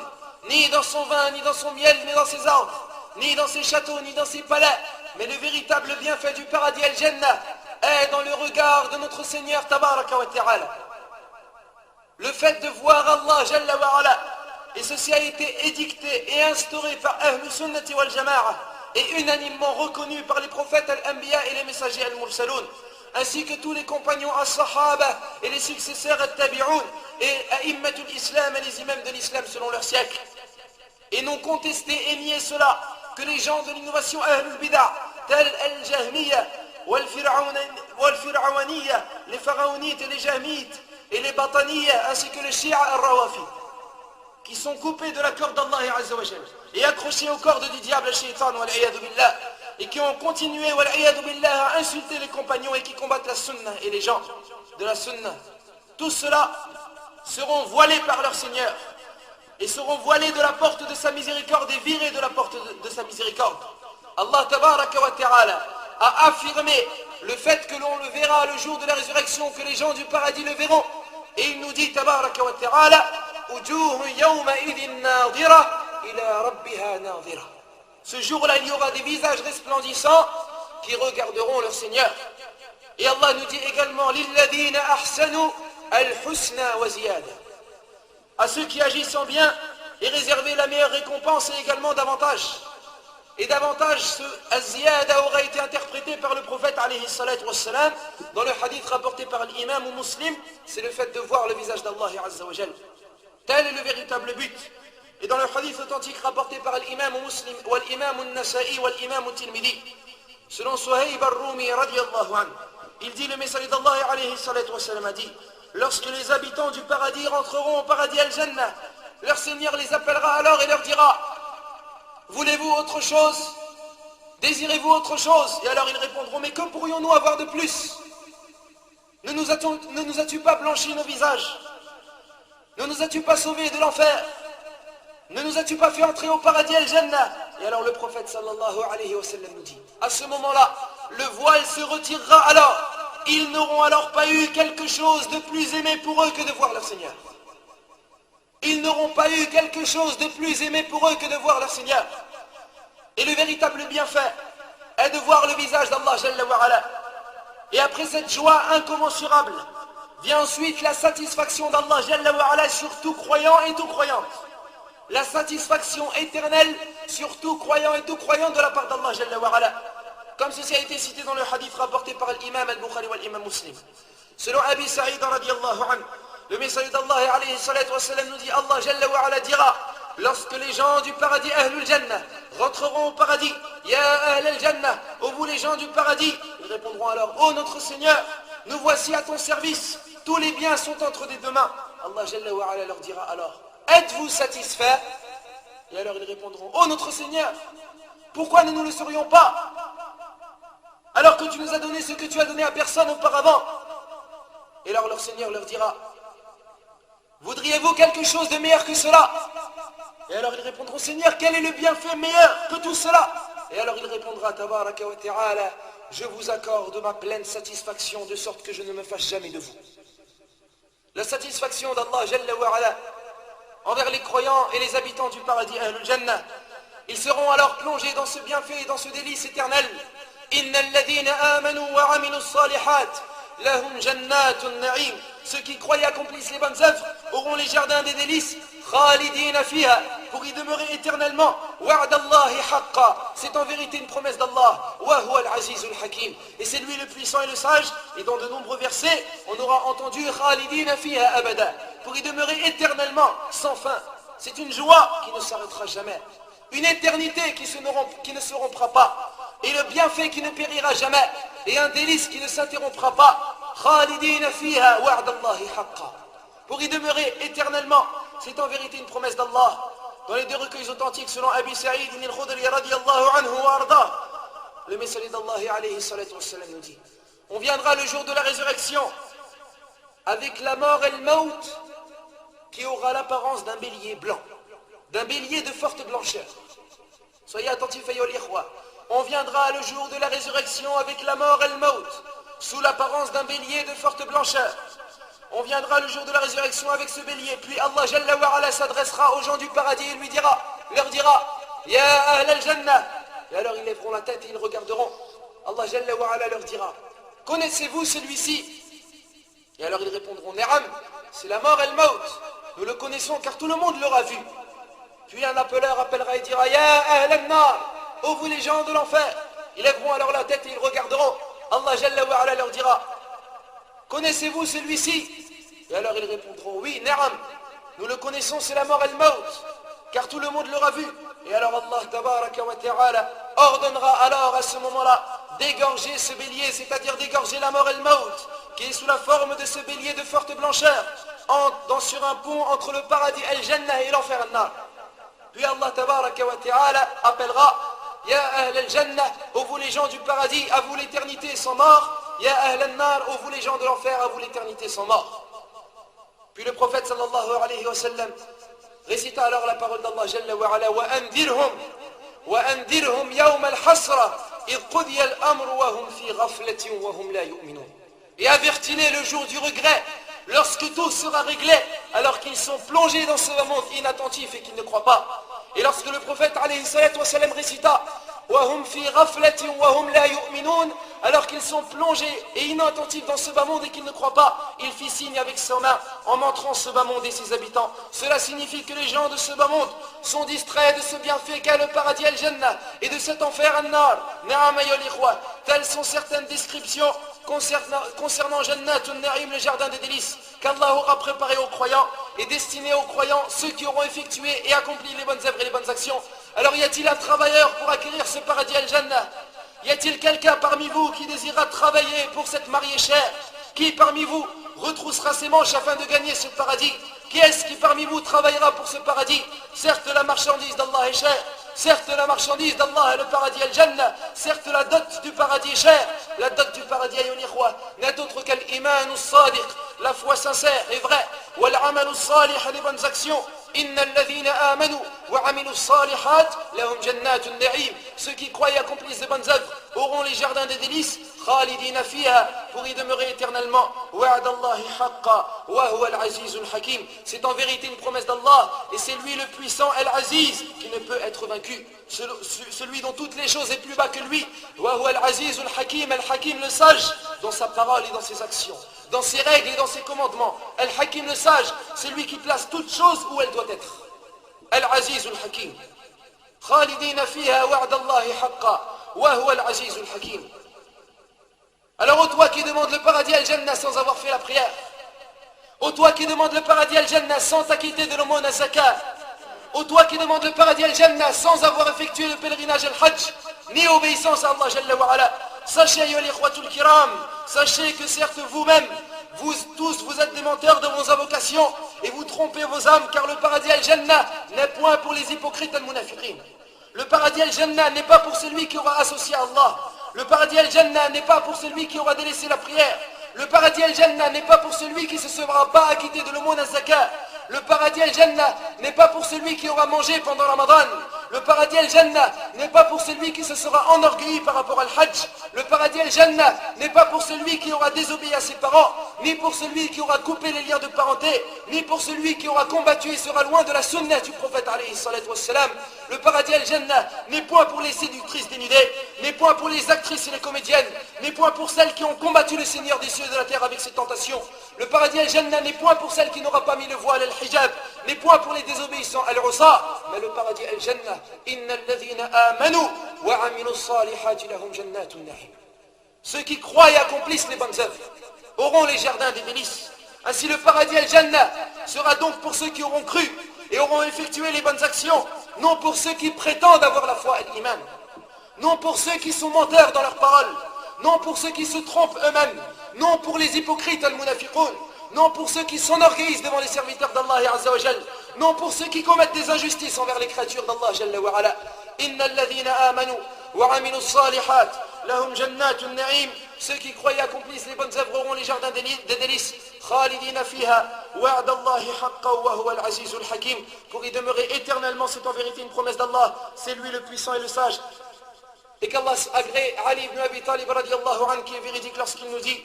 ni dans son vin, ni dans son miel, ni dans ses arbres, ni dans ses châteaux, ni dans ses palais. Mais le véritable bienfait du paradis al-Jannah est dans le regard de notre Seigneur tabaraka wa ta'ala. Le fait de voir Allah Jalla wa Ala, et ceci a été édicté et instauré par Ahlus Sunnati wal Jama'a et unanimement reconnu par les prophètes al-Anbiya et les messagers al-Mursaloun, ainsi que tous les compagnons as-Sahaba et les successeurs al-Tabi'un et A'immatul Islam et les imams de l'Islam selon leur siècle. Et n'ont contesté et nié cela que les gens de l'innovation Ahlul Bid'a, tels Al-Jahmiya, Wal-Fir'awaniya, les pharaonites et les jahmites, et les bataniya, ainsi que les Shia al-Rawafi, qui sont coupés de la corde d'Allah Azza wa Jal et accrochés aux cordes du diable, al-shaytan, wal-iyadu billah, et qui ont continué, wal-iyadu billah, à insulter les compagnons et qui combattent la sunna et les gens de la sunna. Tous ceux-là seront voilés par leur Seigneur et seront voilés de la porte de sa miséricorde et virés de la porte de sa miséricorde. Allah tabaraka wa ta'ala a affirmé le fait que l'on le verra le jour de la résurrection, que les gens du paradis le verront. Et il nous dit tabaraka wa ta'ala, ce jour-là, il y aura des visages resplendissants qui regarderont leur Seigneur. Et Allah nous dit également, lilladhina ahsanu al-husna wa ziyada. À ceux qui agissent en bien et réserver la meilleure récompense et également davantage. Et davantage, ce az-ziyada aura été interprété par le prophète alayhi salatu wassalam dans le hadith rapporté par l'imam ou muslim, c'est le fait de voir le visage d'Allah Azza wa Jal. Tel est le véritable but. Et dans le hadith authentique rapporté par l'imam ou muslim, ou l'imam al-Nasa'i, ou l'imam al-Tirmidhi, selon Suhayb al-Rumi radiyallahu anhu, il dit, le messager d'Allah alayhi salatu wassalam a dit, lorsque les habitants du paradis rentreront au paradis al-Jannah, leur Seigneur les appellera alors et leur dira, voulez-vous autre chose? Désirez-vous autre chose? Et alors ils répondront, mais que pourrions-nous avoir de plus? Ne nous as-tu pas blanchi nos visages? Ne nous as-tu pas sauvés de l'enfer? Ne nous as-tu pas fait entrer au paradis al-Jannah? Et alors le prophète sallallahu alayhi wa sallam nous dit, à ce moment-là, le voile se retirera alors. Ils n'auront alors pas eu quelque chose de plus aimé pour eux que de voir leur Seigneur. Ils n'auront pas eu quelque chose de plus aimé pour eux que de voir leur Seigneur. Et le véritable bienfait est de voir le visage d'Allah Jalla wa Ala. Et après cette joie incommensurable, vient ensuite la satisfaction d'Allah Jalla wa Ala sur tout croyant et tout croyante. La satisfaction éternelle sur tout croyant et tout croyant de la part d'Allah Jalla wa Ala. Comme ceci a été cité dans le hadith rapporté par l'imam al-Bukhari ou l'imam Muslim. Selon Abi Sa'id radiyallahu anhu, le messager d'Allah alayhi salatu wa sallam nous dit, Allah Jalla wa Ala dira, lorsque les gens du paradis Ahlul Jannah rentreront au paradis, Ya Ahlul Jannah, ô vous les gens du paradis, ils répondront alors, ô notre Seigneur, nous voici à ton service, tous les biens sont entre tes deux mains. Allah Jalla wa Ala leur dira alors, êtes-vous satisfaits? Et alors ils répondront, ô notre Seigneur, pourquoi ne nous le serions pas? Alors que tu nous as donné ce que tu as donné à personne auparavant. Et alors leur Seigneur leur dira, voudriez-vous quelque chose de meilleur que cela? Et alors ils répondront, Seigneur, quel est le bienfait meilleur que tout cela? Et alors il répondra, tabaraka wa ta'ala, je vous accorde ma pleine satisfaction de sorte que je ne me fâche jamais de vous. La satisfaction d'Allah Jalla wa Ala envers les croyants et les habitants du paradis Ahlul Jannah. Ils seront alors plongés dans ce bienfait et dans ce délice éternel. Innal ladhina amanu wa amilus salihat lahum jannatun na'im. Ceux qui croient et accomplissent les bonnes œuvres auront les jardins des délices, khalidina fiha, pour y demeurer éternellement. Wa'dallahi haqqa, c'est en vérité une promesse d'Allah. Wa huwa al-azizul hakim, et c'est lui le puissant et le sage. Et dans de nombreux versets, on aura entendu khalidina fiha abada, pour y demeurer éternellement, sans fin. C'est une joie qui ne s'arrêtera jamais, une éternité qui ne se rompra pas, et le bienfait qui ne périra jamais, et un délice qui ne s'interrompra pas. Khalidina fiha wa'dallahi haqqa, pour y demeurer éternellement, c'est en vérité une promesse d'Allah. Dans les deux recueils authentiques selon Abi Sa'id al-Khudri radiyallahu anhu wa arda, le messager d'Allah alayhi salatu wassalam nous dit, on viendra le jour de la résurrection avec la mort et le maut qui aura l'apparence d'un bélier blanc, d'un bélier de forte blancheur. Soyez attentifs ayyuhal ikhwa. On viendra le jour de la résurrection avec la mort et le maut sous l'apparence d'un bélier de forte blancheur. On viendra le jour de la résurrection avec ce bélier, puis Allah Jalla wa Ala s'adressera aux gens du paradis et leur dira, Ya Ahl al-Jannah. Et alors ils lèveront la tête et ils regarderont. Allah Jalla wa Ala leur dira, connaissez-vous celui-ci? Et alors ils répondront, Ni'am, c'est la mort et le maut. Nous le connaissons car tout le monde l'aura vu. Puis un appeleur appellera et dira, Ya Ahl al-Nar, ô vous les gens de l'enfer. Ils lèveront alors la tête et ils regarderont. Allah Jalla wa Ala leur dira, connaissez-vous celui-ci? Et alors ils répondront, oui, Ni'am, nous le connaissons, c'est la mort et le maut, car tout le monde l'aura vu. Et alors Allah tabaraka wa ta'ala ordonnera alors à ce moment-là d'égorger ce bélier, c'est-à-dire d'égorger la mort el-maut, qui est sous la forme de ce bélier de forte blancheur, sur un pont entre le paradis el-Jannah et l'enfer al-Nar. Puis Allah tabaraka wa ta'ala appellera Ya ahl al-Jannah, ô vous les gens du paradis, à vous l'éternité sans mort. Ya ahl al-Nar, ô vous les gens de l'enfer, à vous l'éternité sans mort. Puis le prophète sallallahu alayhi wa sallam récita alors la parole d'Allah Jalla wa ala wa andirhum yawm al-hasra id qudiya al-amru wa hum fi ghaflatin wa hum la yu'minun. Et avertis-les le jour du regret, lorsque tout sera réglé, alors qu'ils sont plongés dans ce monde inattentif et qu'ils ne croient pas. Et lorsque le prophète alayhi salatu wa sallam récita wa hum fi ghaflatin wa hum la yu'minun, alors qu'ils sont plongés et inattentifs dans ce bas monde et qu'ils ne croient pas, il fit signe avec sa main en montrant ce bas monde et ses habitants. Cela signifie que les gens de ce bas monde sont distraits de ce bienfait qu'est le paradis al-Jannah et de cet enfer al-Nar. Na'am ayyuhal ikhwa, telles sont certaines descriptions concernant Jannatun Na'im, le jardin des délices, qu'Allah aura préparé aux croyants et destiné aux croyants ceux qui auront effectué et accompli les bonnes œuvres et les bonnes actions. Alors y a-t-il un travailleur pour acquérir ce paradis al-Jannah? Y a-t-il quelqu'un parmi vous qui désirera travailler pour cette mariée chère? Qui parmi vous retroussera ses manches afin de gagner ce paradis? Qui est-ce qui parmi vous travaillera pour ce paradis? Certes la marchandise d'Allah est chère, certes la marchandise d'Allah est le paradis al-Jannah, certes la dot du paradis est chère. La dot du paradis n'est d'autre qu'al-iman as-sadiq, la foi sincère et vraie, wal-amal as-salih, les bonnes actions. Inna alladhina amanu wa amilu as-salihat lahum jannatun na'im. Ceux qui croient et accomplissent de bonnes œuvres auront les jardins des délices, khalidina fiha, pour y demeurer éternellement. Wa'adallahi haqqa wa huwa al-azizul hakim. C'est en vérité une promesse d'Allah et c'est lui le puissant al-aziz qui ne peut être vaincu, celui dont toutes les choses est plus bas que lui. Wa huwa al-azizul hakim, al-hakim le sage dans sa parole et dans ses actions, dans ses règles et dans ses commandements. Al-Hakim le sage, c'est lui qui place toute chose où elle doit être. Al-Azizul Hakim. Khalidina fiha wa'dallahi haqqa wa huwa al-Azizul Hakim. Alors ô toi qui demande le paradis al-Jannah sans avoir fait la prière, ô toi qui demande le paradis al-Jannah sans t'acquitter de l'aumône à zakat, ô toi qui demande le paradis al-Jannah sans avoir effectué le pèlerinage al-Hajj, ni obéissance à Allah Jalla wa ala, sachez ayyuhal ikhwatul kiram, sachez que certes vous-même, vous tous, vous êtes des menteurs de vos invocations et vous trompez vos âmes, car le paradis al-Jannah n'est point pour les hypocrites al-munafiqin. Le paradis al-Jannah n'est pas pour celui qui aura associé à Allah. Le paradis al-Jannah n'est pas pour celui qui aura délaissé la prière. Le paradis al-Jannah n'est pas pour celui qui ne se sera pas acquitté de l'aumône à zakat. Le paradis al-Jannah n'est pas pour celui qui aura mangé pendant Ramadan. Le paradis al-Jannah n'est pas pour celui qui se sera enorgueilli par rapport à al-Hajj. Le paradis al-Jannah n'est pas pour celui qui aura désobéi à ses parents, ni pour celui qui aura coupé les liens de parenté, ni pour celui qui aura combattu et sera loin de la sunna du prophète alayhi salatu wassalam. Le paradis al-Jannah n'est point pour les séductrices dénudées, n'est point pour les actrices et les comédiennes, n'est point pour celles qui ont combattu le Seigneur des cieux et de la terre avec ses tentations. Le paradis al-Jannah n'est point pour celles qui n'aura pas mis le voile al-hijab, n'est point pour les désobéissants al-Rusa, mais le paradis al-Jannah, innal ladhina amanu wa amilu as-salihati lahum jannatun na'im. Ceux qui croient et accomplissent les bonnes œuvres auront les jardins des délices. Ainsi le paradis al-Jannah sera donc pour ceux qui auront cru et auront effectué les bonnes actions, non pour ceux qui prétendent avoir la foi et l'iman, non pour ceux qui sont menteurs dans leurs paroles, non pour ceux qui se trompent eux-mêmes, non pour les hypocrites al-munafiqun, non pour ceux qui s'enorgueillissent devant les serviteurs d'Allah Azza wa Jal, non pour ceux qui commettent des injustices envers les créatures d'Allah Jalla wa Ala. Innal ladhina amanu wa amilu as-salihat lahum jannatun na'im. Ceux qui croient et accomplissent les bonnes œuvres auront les jardins des délices. Khalidina fiha wa'dallahi haqqa wa huwa al-azizul hakim. Pour y demeurer éternellement, c'est en vérité une promesse d'Allah, c'est lui le puissant et le sage. Et qu'Allah agrée Ali ibn Abi Talib radiyallahu anhu, qui est véridique lorsqu'il nous dit: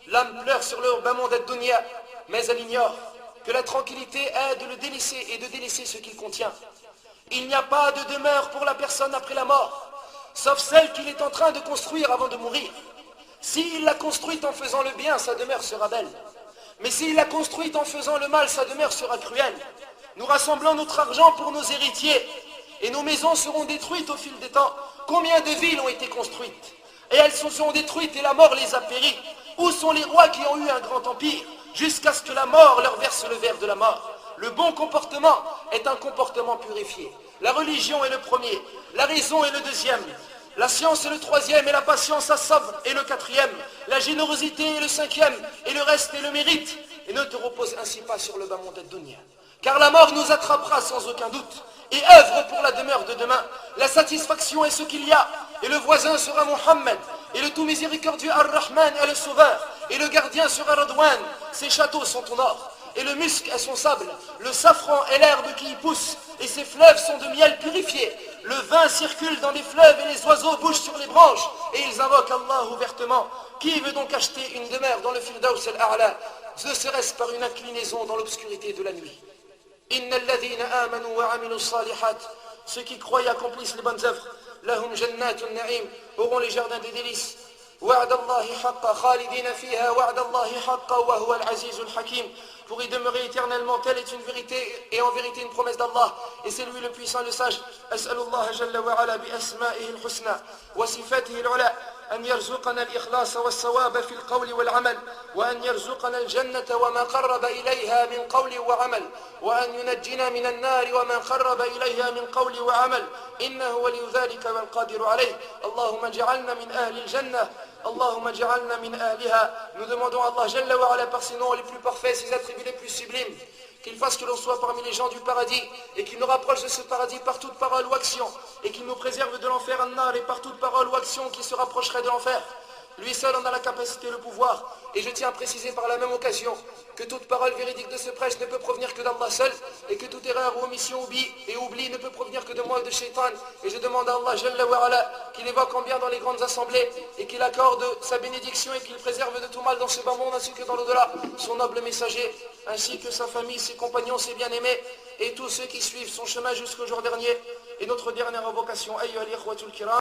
l'âme pleure sur le bas monde ad-dunya, mais elle ignore que la tranquillité est de le délaisser et de délaisser ce qu'il contient. Il n'y a pas de demeure pour la personne après la mort, sauf celle qu'il est en train de construire avant de mourir. S'il l'a construite en faisant le bien, sa demeure sera belle. Mais s'il l'a construite en faisant le mal, sa demeure sera cruelle. Nous rassemblons notre argent pour nos héritiers, et nos maisons seront détruites au fil des temps. Combien de villes ont été construites, et elles se sont détruites et la mort les a péries. Où sont les rois qui ont eu un grand empire, jusqu'à ce que la mort leur verse le verre de la mort? Le bon comportement est un comportement purifié. La religion est le premier, la raison est le deuxième, la science est le troisième et la patience as-sabr est le quatrième, la générosité est le cinquième et le reste est le mérite. Et ne te repose ainsi pas sur le bas monde ad-dunya, car la mort nous attrapera sans aucun doute et œuvre pour la demeure de demain. La satisfaction est ce qu'il y a et le voisin sera Muhammad et le tout miséricordieux Ar-Rahman est le sauveur et le gardien sera Radwan. Ses châteaux sont en or et le musc est son sable, le safran est l'herbe qui y pousse et ses fleuves sont de miel purifié. Le vin circule dans les fleuves et les oiseaux bougent sur les branches et ils invoquent Allah ouvertement. Qui veut donc acheter une demeure dans le Firdaus al-A'la, ne serait-ce par une inclinaison dans l'obscurité de la nuit? Innal ladhina amanu wa amilus salihat, ceux qui croient et accomplissent les bonnes œuvres, lahum jannatun na'im, auront les jardins des délices. Wa'd Allahi haqqa khalidina fiha wa'd Allahi haqqa wa huwa al-azizul hakim. Pour y demeurer éternellement, telle est une vérité et en vérité une promesse d'Allah, et c'est lui le puissant et le sage. As'alullah jalla wa ala bi asma'ihi al-husna wa sifatihi al-ula أن يرزقنا الإخلاص والصواب في القول والعمل وأن يرزقنا الجنة وما قرب إليها من قول وعمل وأن ينجنا من النار وما قرب إليها من قول وعمل إنه ولي ذلك والقادر عليه اللهم اجعلنا من أهل الجنة اللهم اجعلنا من أهلها. Nous demandons à Allah Jalla wa ala par ses noms les plus parfaits, ses attributs les plus sublimes, qu'il fasse que l'on soit parmi les gens du paradis et qu'il nous rapproche de ce paradis par toute parole ou action et qu'il nous préserve de l'enfer an-nar et par toute parole ou action qui se rapprocherait de l'enfer. Lui seul en a la capacité et le pouvoir, et je tiens à préciser par la même occasion que toute parole véridique de ce prêche ne peut provenir que d'Allah seul et que toute erreur ou omission oubli ne peut provenir que de moi et de Shaitan. Et je demande à Allah Jalla wa ala qu'il évoque en bien dans les grandes assemblées et qu'il accorde sa bénédiction et qu'il préserve de tout mal dans ce bas monde ainsi que dans l'au-delà son noble messager, ainsi que sa famille, ses compagnons, ses bien-aimés et tous ceux qui suivent son chemin jusqu'au jour dernier. Et notre dernière invocation, ayyuhal ikhwatul kiram.